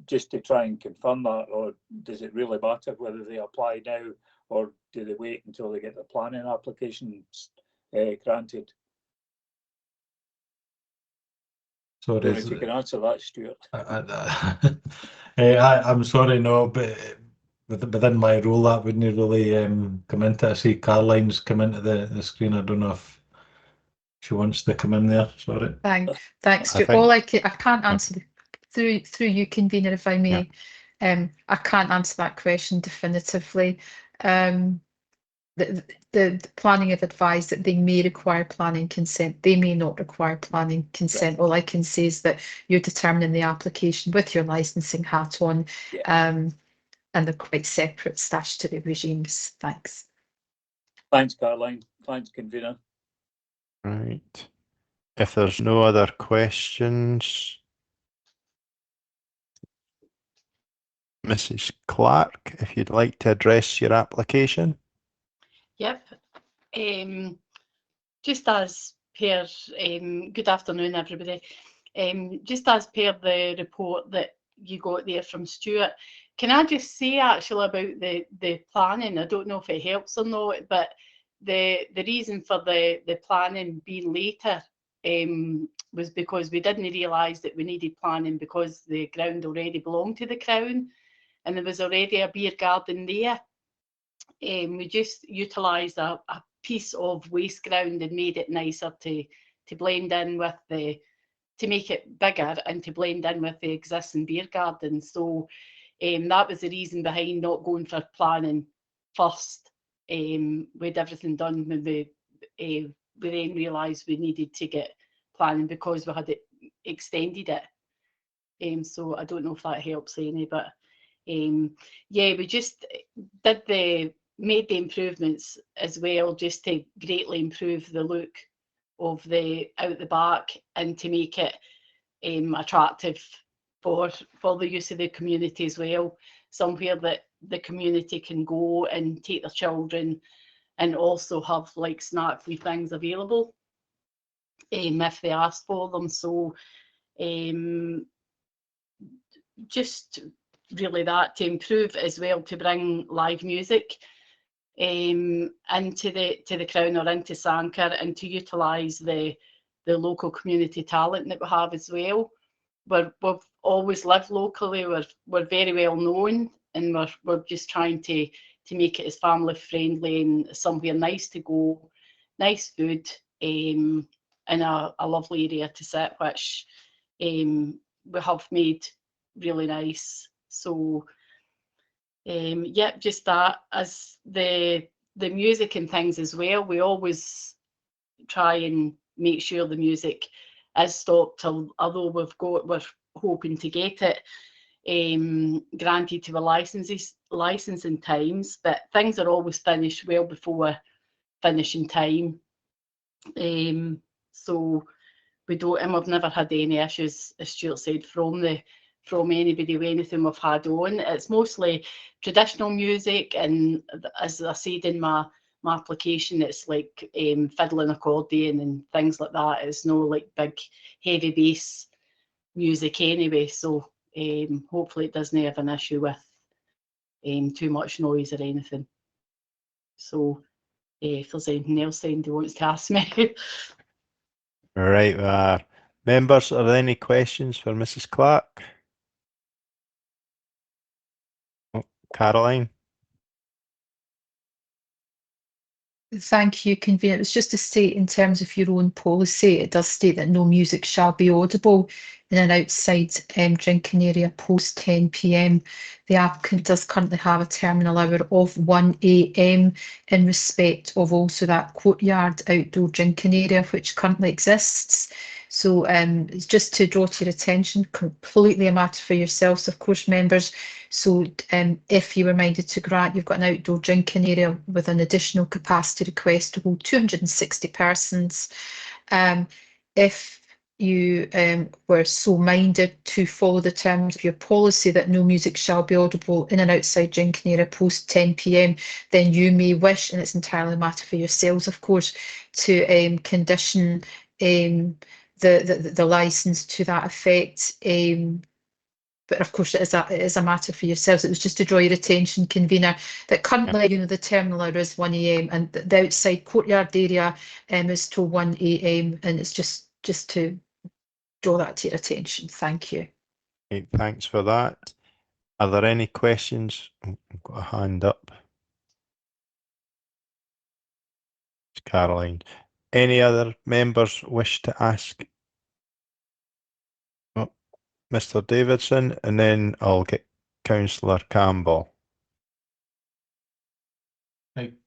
just to try and confirm that, or does it really matter whether they apply now or do they wait until they get the planning applications granted? Sorry, if you can answer that, Stuart. I'm sorry, no, but within my role, that wouldn't really come into. I see Caroline's come into the screen. I don't know if she wants to come in there. Sorry. Thanks, Stuart. I can't answer through you, convener, if I may. Yeah. I can't answer that question definitively. The planning have advised that they may require planning consent. They may not require planning consent. All I can say is that you're determining the application with your licensing hat on, and they're quite separate statutory regimes. Thanks. Thanks, Caroline. Thanks, convener. Right. If there's no other questions, Mrs. Clark, if you'd like to address your application. Yep. Just as per, good afternoon, everybody. Just as per the report that you got there from Stuart, can I just say actually about the planning? I don't know if it helps or not, but the reason for the planning being later was because we didn't realise that we needed planning because the ground already belonged to the Crown and there was already a beer garden there. We just utilised a piece of waste ground and made it nicer to blend in with to make it bigger and to blend in with the existing beer garden. So that was the reason behind not going for planning first. We had everything done when we then realised we needed to get planning because we had extended it. So I don't know if that helps any, but yeah, we just made the improvements as well just to greatly improve the look of out the back and to make it attractive for the use of the community as well, somewhere that the community can go and take their children and also have like snacky things available if they ask for them. So just really that to improve as well, to bring live music into the Crown or into Sanquhar and to utilise the local community talent that we have as well. We've always lived locally, we're very well known, and we're just trying to make it as family friendly and somewhere nice to go, nice food, and a lovely area to sit, which we have made really nice. So yeah, just that. As the music and things as well, we always try and make sure the music is stopped, although we're hoping to get it granted to the licensing times, but things are always finished well before finishing time. So we don't, and we've never had any issues, as Stuart said, from anybody with anything we've had on. It's mostly traditional music, and as I said in my application, it's like fiddle and accordion and things like that. It's no like big heavy bass music anyway, so hopefully it doesn't have an issue with too much noise or anything. So if there's anything else anybody wants to ask me. All right, members, are there any questions for Mrs. Clark? Oh, Caroline? Thank you, Convener. It was just to state in terms of your own policy, it does state that no music shall be audible in an outside drinking area post 10 p.m. The applicant does currently have a terminal hour of 1 a.m. in respect of also that courtyard outdoor drinking area which currently exists. So it's just to draw to your attention, completely a matter for yourselves, of course, members. So if you were minded to grant, you've got an outdoor drinking area with an additional capacity request to hold 260 persons. If you were so minded to follow the terms of your policy that no music shall be audible in an outside drinking area post 10 p.m, then you may wish, and it's entirely a matter for yourselves, of course, to condition the licence to that effect. But of course, it is a matter for yourselves. It was just to draw your attention, Convener, that currently, you know, the terminal hour is 1 a.m. and the outside courtyard area is till 1 a.m. and it's just to draw that to your attention. Thank you. Okay, thanks for that. Are there any questions? Oh, I've got a hand up. It's Caroline. Any other members wish to ask? Oh, Mr. Davidson, and then I'll get Councillor Campbell.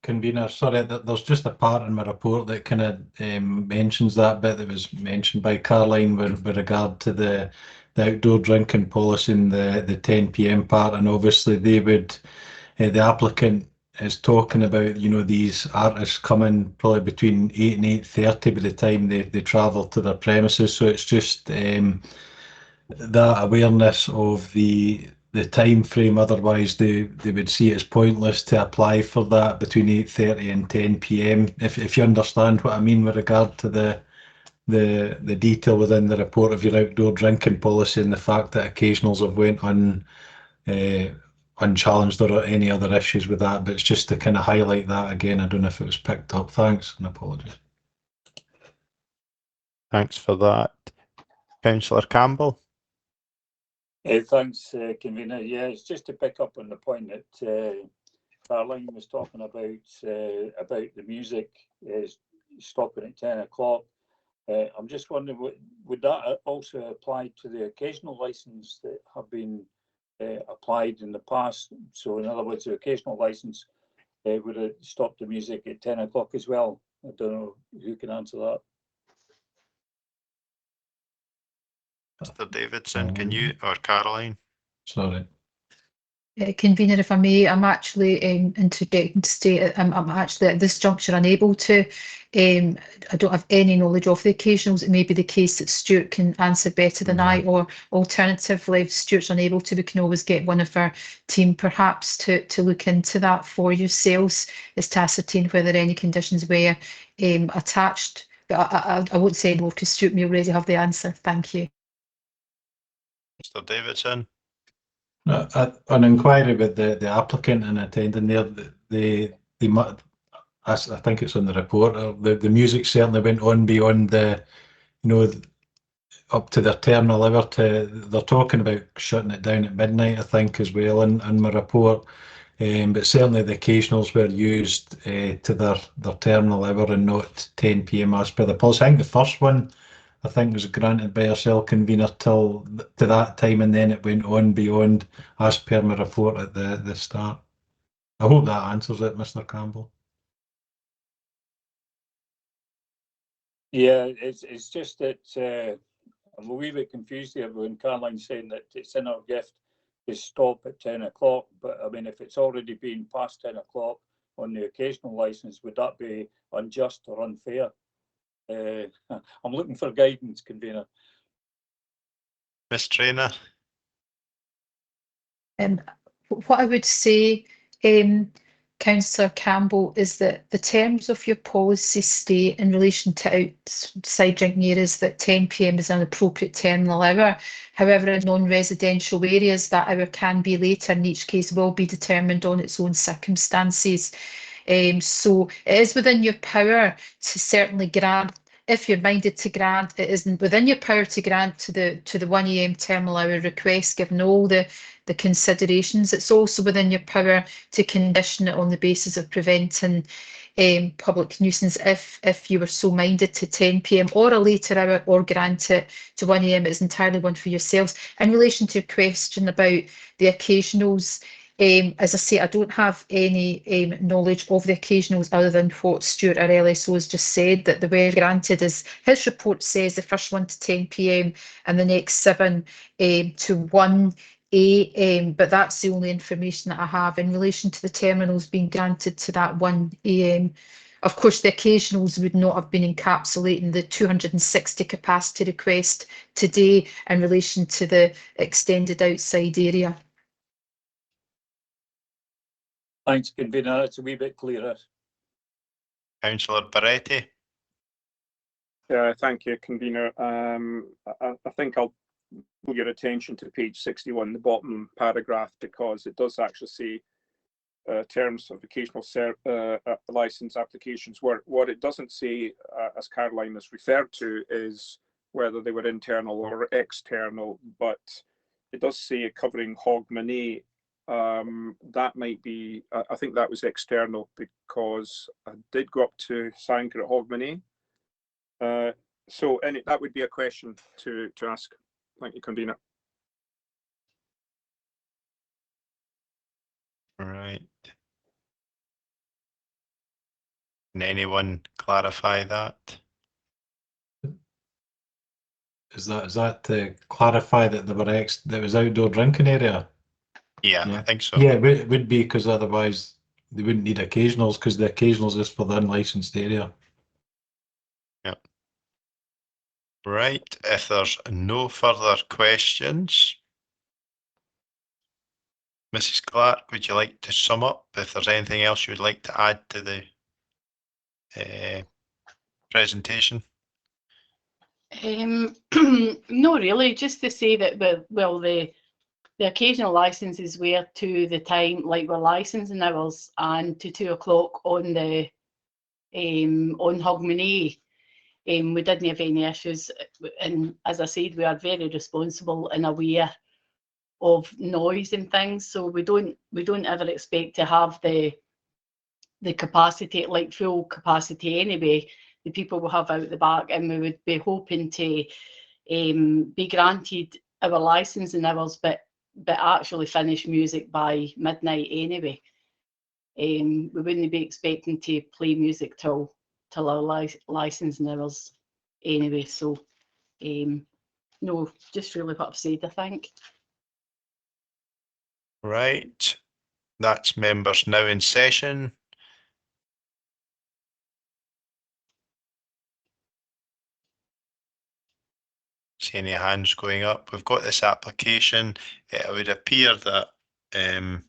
Convener, sorry, there's just a part in my report that kind of mentions that bit that was mentioned by Caroline with regard to the outdoor drinking policy and the 10 p.m. part, and obviously they would, the applicant is talking about, you know, these artists coming probably between 8 and 8:30 by the time they travel to their premises, so it's just that awareness of the time frame. Otherwise they would see it's pointless to apply for that between 8:30 and 10 p.m. if you understand what I mean with regard to the the detail within the report of your outdoor drinking policy and the fact that occasionals have went unchallenged or any other issues with that, but it's just to kind of highlight that again. I don't know if it was picked up. Thanks and apologies. Thanks for that. Councillor Campbell. Thanks, Convener. Yeah, it's just to pick up on the point that Caroline was talking about the music stopping at 10 o'clock. I'm just wondering, would that also apply to the occasional licence that have been applied in the past? So in other words, the occasional licence would have stopped the music at 10 o'clock as well? I don't know who can answer that. Mr. Davidson, can you, or Caroline? Sorry. Convener, if I may, I'm actually interjecting to state I'm actually at this juncture unable to. I don't have any knowledge of the occasionals. It may be the case that Stuart can answer better than I, or alternatively, if Stuart's unable to, we can always get one of our team perhaps to look into that for yourselves, as to ascertain whether any conditions were attached. But I won't say no, because Stuart may already have the answer. Thank you. Mr. Davidson. An inquiry with the applicant and attending there, I think it's on the report, the music certainly went on beyond the, up to their terminal hour. They're talking about shutting it down at midnight, I think, as well in my report. But certainly the occasionals were used to their terminal hour and not 10 PM as per the policy. I think the first one, I think, was granted by ourselves, Convener, to that time, and then it went on beyond as per my report at the start. I hope that answers it, Mr. Campbell. Yeah, it's just that I'm a wee bit confused here when Caroline's saying that it's in our gift to stop at 10 o'clock. But I mean, if it's already been past 10 o'clock on the occasional licence, would that be unjust or unfair? I'm looking for guidance, Convener. Ms. Traynor. What I would say, Councillor Campbell, is that the terms of your policy state in relation to outside drinking areas that 10 PM is an appropriate terminal hour. However, in non-residential areas, that hour can be later, and each case will be determined on its own circumstances. So it is within your power to certainly grant, if you're minded to grant, it isn't within your power to grant to the 1 AM terminal hour request, given all the considerations. It's also within your power to condition it on the basis of preventing public nuisance if you were so minded to 10 PM or a later hour, or grant it to 1 AM. It's entirely one for yourselves. In relation to your question about the occasionals, as I say, I don't have any knowledge of the occasionals other than what Stuart, our LSO, has just said, that they were granted, as his report says, the first one to 10 PM and the next 7 to 1 AM. But that's the only information that I have in relation to the terminals being granted to that 1 AM. Of course, the occasionals would not have been encapsulating the 260 capacity request today in relation to the extended outside area. Thanks, Convener. It's a wee bit clearer. Councillor Barretti. Yeah, thank you, Convener. I think I'll pull your attention to page 61, the bottom paragraph, because it does actually say terms of occasional licence applications. What it doesn't say, as Caroline has referred to, is whether they were internal or external, but it does say covering Hogmanay. That might be, I think that was external, because I did go up to Sanger at Hogmanay. So that would be a question to ask. Thank you, Convener. Right. Can anyone clarify that? Is that to clarify that there was outdoor drinking area? Yeah, I think so. Yeah, it would be, because otherwise they wouldn't need occasionals, because the occasionals is for the unlicensed area. Yep. Right, if there's no further questions, Mrs. Clark, would you like to sum up if there's anything else you would like to add to the presentation? No, really, just to say that the occasional licenses were to the time, like we're licensing hours, and to 2 o'clock on the on Hogmanay. We didn't have any issues, and as I said, we are very responsible and aware of noise and things, so we don't ever expect to have the capacity, like full capacity anyway. The people will have out the back, and we would be hoping to be granted our licensing hours, but actually finish music by midnight anyway. We wouldn't be expecting to play music till our licensing hours anyway. So no, just really what I've said, I think. Right, that's members now in session. See any hands going up? We've got this application. It would appear that there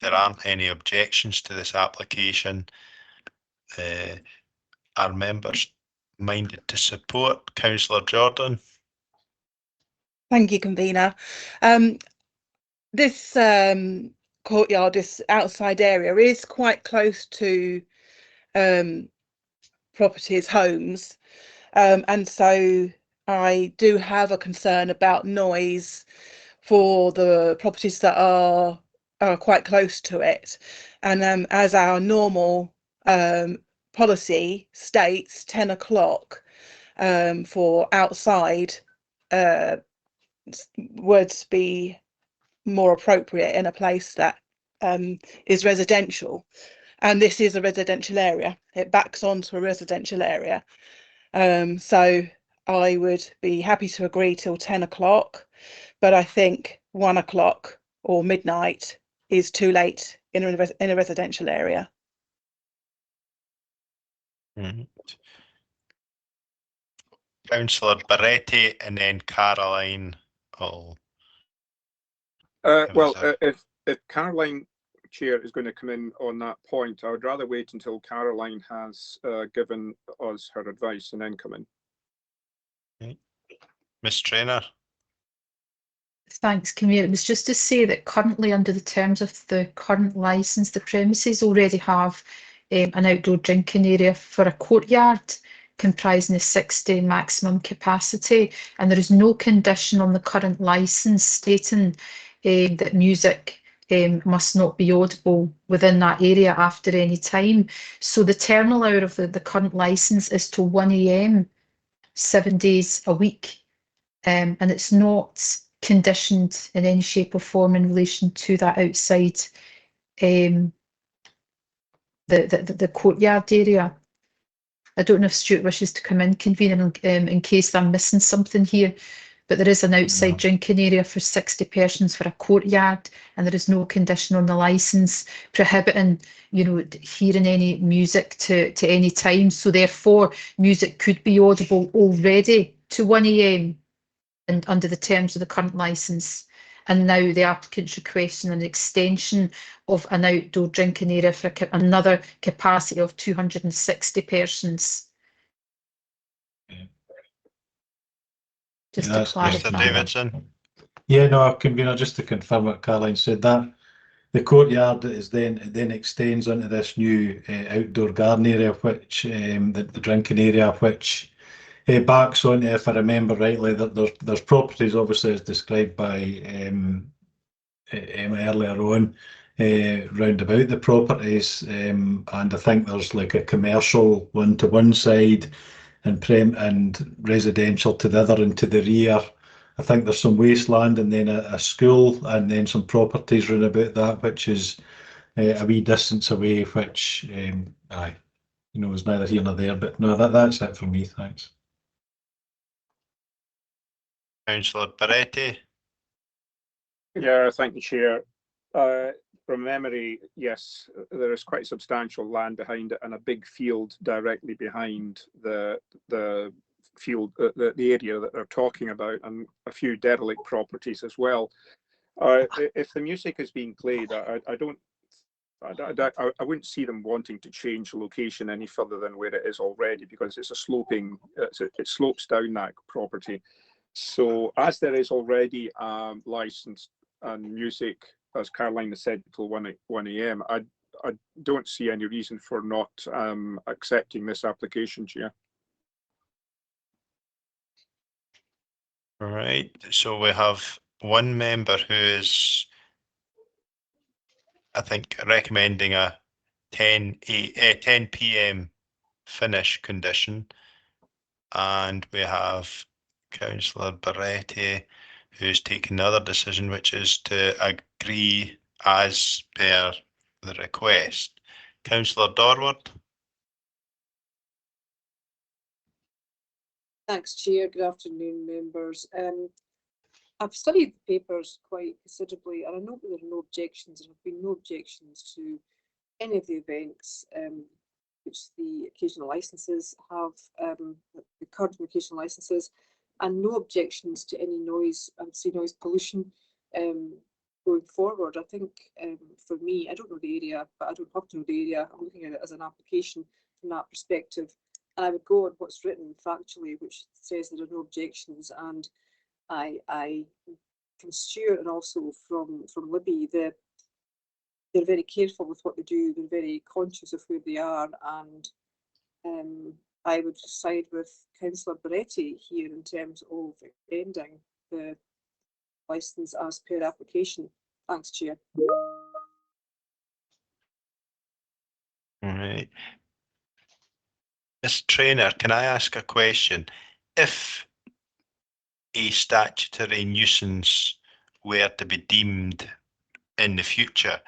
aren't any objections to this application. Are members minded to support? Councillor Jordan? Thank you, convener. This courtyard, this outside area, is quite close to properties, homes, and so I do have a concern about noise for the properties that are quite close to it. And as our normal policy states, 10 o'clock for outside would be more appropriate in a place that is residential. And this is a residential area. It backs onto a residential area. So I would be happy to agree till 10 o'clock, but I think 1 o'clock or midnight is too late in a residential area. Councillor Barretti and then Caroline. Well, if Caroline, Chair, is going to come in on that point, I would rather wait until Caroline has given us her advice and then come in. Okay. Ms. Traynor. Thanks, Camille. It was just to say that currently, under the terms of the current licence, the premises already have an outdoor drinking area for a courtyard comprising of 60 maximum capacity, and there is no condition on the current licence stating that music must not be audible within that area after any time. So the terminal hour of the current licence is till 1 AM, 7 days a week, and it's not conditioned in any shape or form in relation to that outside the courtyard area. I don't know if Stuart wishes to come in, convener, in case I'm missing something here, but there is an outside drinking area for 60 persons for a courtyard, and there is no condition on the licence prohibiting, you know, hearing any music to any time. So therefore, music could be audible already to 1 AM and under the terms of the current licence. And now the applicant's requesting an extension of an outdoor drinking area for another capacity of 260 persons. Just to clarify. Mr. Davidson. Yeah, no, convener, just to confirm what Caroline said, that the courtyard is then extends onto this new outdoor garden area, which the drinking area, which backs onto, if I remember rightly, that there's properties, obviously as described by Emma earlier on, round about the properties, and I think there's like a commercial one to one side and residential to the other and to the rear. I think there's some wasteland and then a school and then some properties round about that, which is a wee distance away, which aye, you know, is neither here nor there. But no, that's it for me. Thanks. Councillor Barretti. Yeah, thank you, Chair. From memory, yes, there is quite substantial land behind it and a big field directly behind the field, the area that they're talking about, and a few derelict properties as well. If the music is being played, I don't I wouldn't see them wanting to change the location any further than where it is already, because it's a sloping, it slopes down that property. So as there is already licensed and music, as Caroline has said, till 1 a.m., I don't see any reason for not accepting this application, Chair. All right, so we have one member who is, I think, recommending a 10 p.m. finish condition, and we have Councillor Barretti who's taken another decision, which is to agree as per the request. Councillor Dorward. Thanks, Chair. Good afternoon, members. I've studied the papers quite considerably, and I know that there are no objections. There have been no objections to any of the events which the occasional licences have, the current occasional licences, and no objections to any noise, I would say noise pollution going forward. I think for me, I don't know the area, but I don't have to know the area. I'm looking at it as an application from that perspective. And I would go on what's written factually, which says there are no objections. And I from Stuart and also from Libby, they're very careful with what they do. They're very conscious of who they are, and I would side with Councillor Barretti here in terms of ending the licence as per application. Thanks, Chair. All right. Ms. Trainer, can I ask a question? If a statutory nuisance were to be deemed in the future,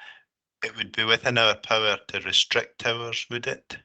it would be within our power to restrict hours, would it?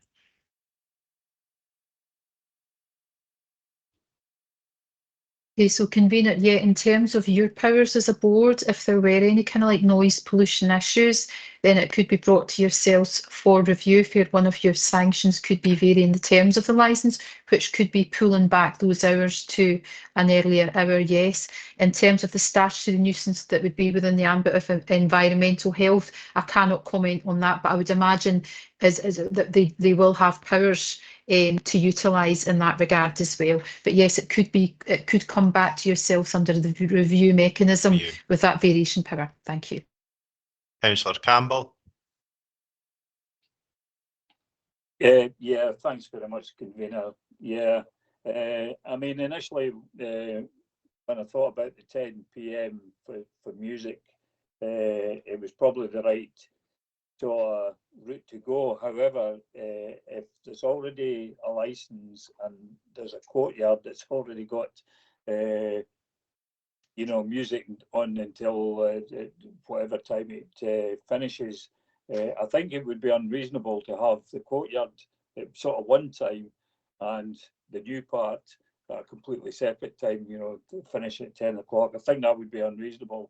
Okay, so convener, yeah, in terms of your powers as a board, if there were any kind of like noise pollution issues, then it could be brought to yourselves for review. If one of your sanctions could be varying the terms of the licence, which could be pulling back those hours to an earlier hour, yes. In terms of the statutory nuisance that would be within the ambit of environmental health, I cannot comment on that, but I would imagine that they will have powers to utilise in that regard as well. But yes, it could come back to yourselves under the review mechanism with that variation power. Thank you. Councillor Campbell. Yeah, thanks very much, convener. Yeah, I mean, initially when I thought about the 10 p.m. for music, it was probably the right sort of route to go. However, if there's already a licence and there's a courtyard that's already got you know, music on until whatever time it finishes, I think it would be unreasonable to have the courtyard at sort of one time and the new part at a completely separate time, you know, to finish at 10 o'clock. I think that would be unreasonable.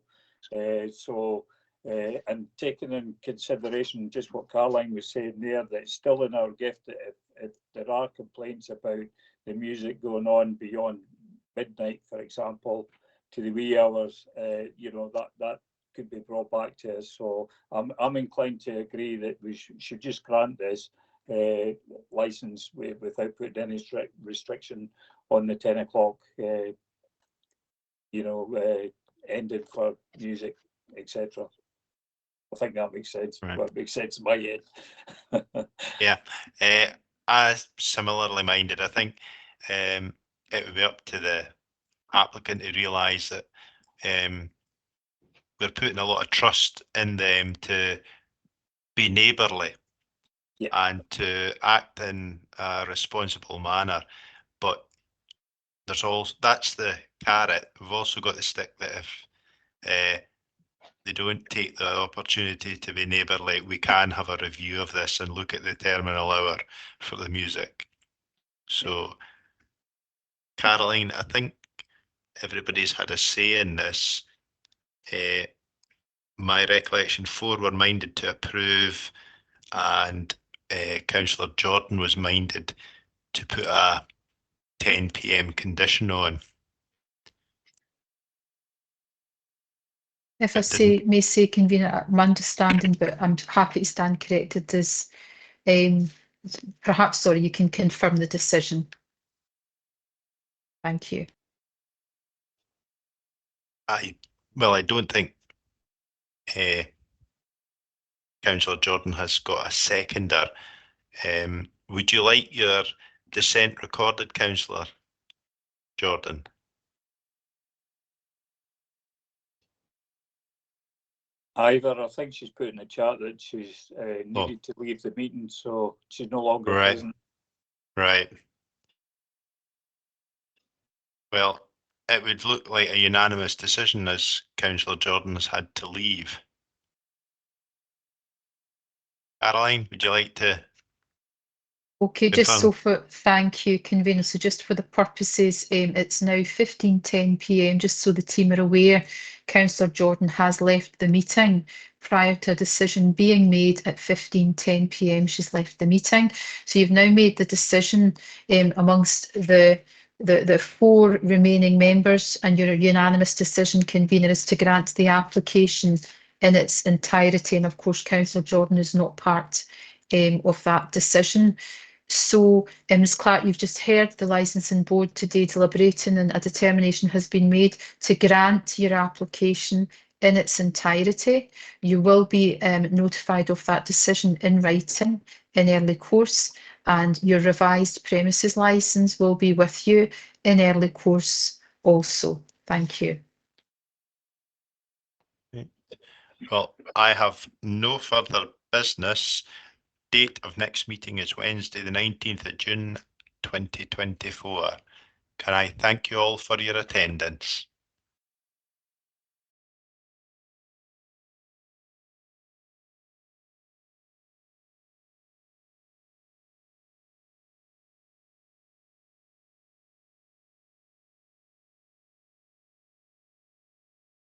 And taking in consideration just what Caroline was saying there, that it's still in our gift that if there are complaints about the music going on beyond midnight, for example, to the wee hours, you know, that could be brought back to us. So I'm inclined to agree that we should just grant this licence without putting any restriction on the 10 o'clock, you know, ended for music, etc. I think that makes sense. Right. That makes sense in my head. Yeah, as similarly minded, I think it would be up to the applicant to realise that we're putting a lot of trust in them to be neighbourly and to act in a responsible manner. But there's also, that's the carrot. We've also got the stick that if they don't take the opportunity to be neighbourly, we can have a review of this and look at the terminal hour for the music. So, Caroline, I think everybody's had a say in this. My recollection, 4 were minded to approve, and Councillor Jordan was minded to put a 10 p.m. condition on. If I It may say, convener, my understanding, but I'm happy to stand corrected, is perhaps, sorry, you can confirm the decision. Thank you. I don't think Councillor Jordan has got a seconder. Would you like your dissent recorded, Councillor Jordan? Either, I think she's put in the chat that she's needed to leave the meeting, so she's no longer Right. present. Right. Well, it would look like a unanimous decision as Councillor Jordan has had to leave. Caroline, would you like to? Okay, just so confirm? thank you, convener. So just for the purposes, it's now 15:10 p.m. Just so the team are aware, Councillor Jordan has left the meeting prior to a decision being made at 15:10 p.m. She's left the meeting. So you've now made the decision amongst the four remaining members, and your unanimous decision, convener, is to grant the application in its entirety. And of course, Councillor Jordan is not part of that decision. So, Ms Clark, you've just heard the licensing board today deliberating, and a determination has been made to grant your application in its entirety. You will be notified of that decision in writing in early course, and your revised premises licence will be with you in early course also. Thank you. Well, I have no further business. Date of next meeting is Wednesday, the 19th of June, 2024. Can I thank you all for your attendance?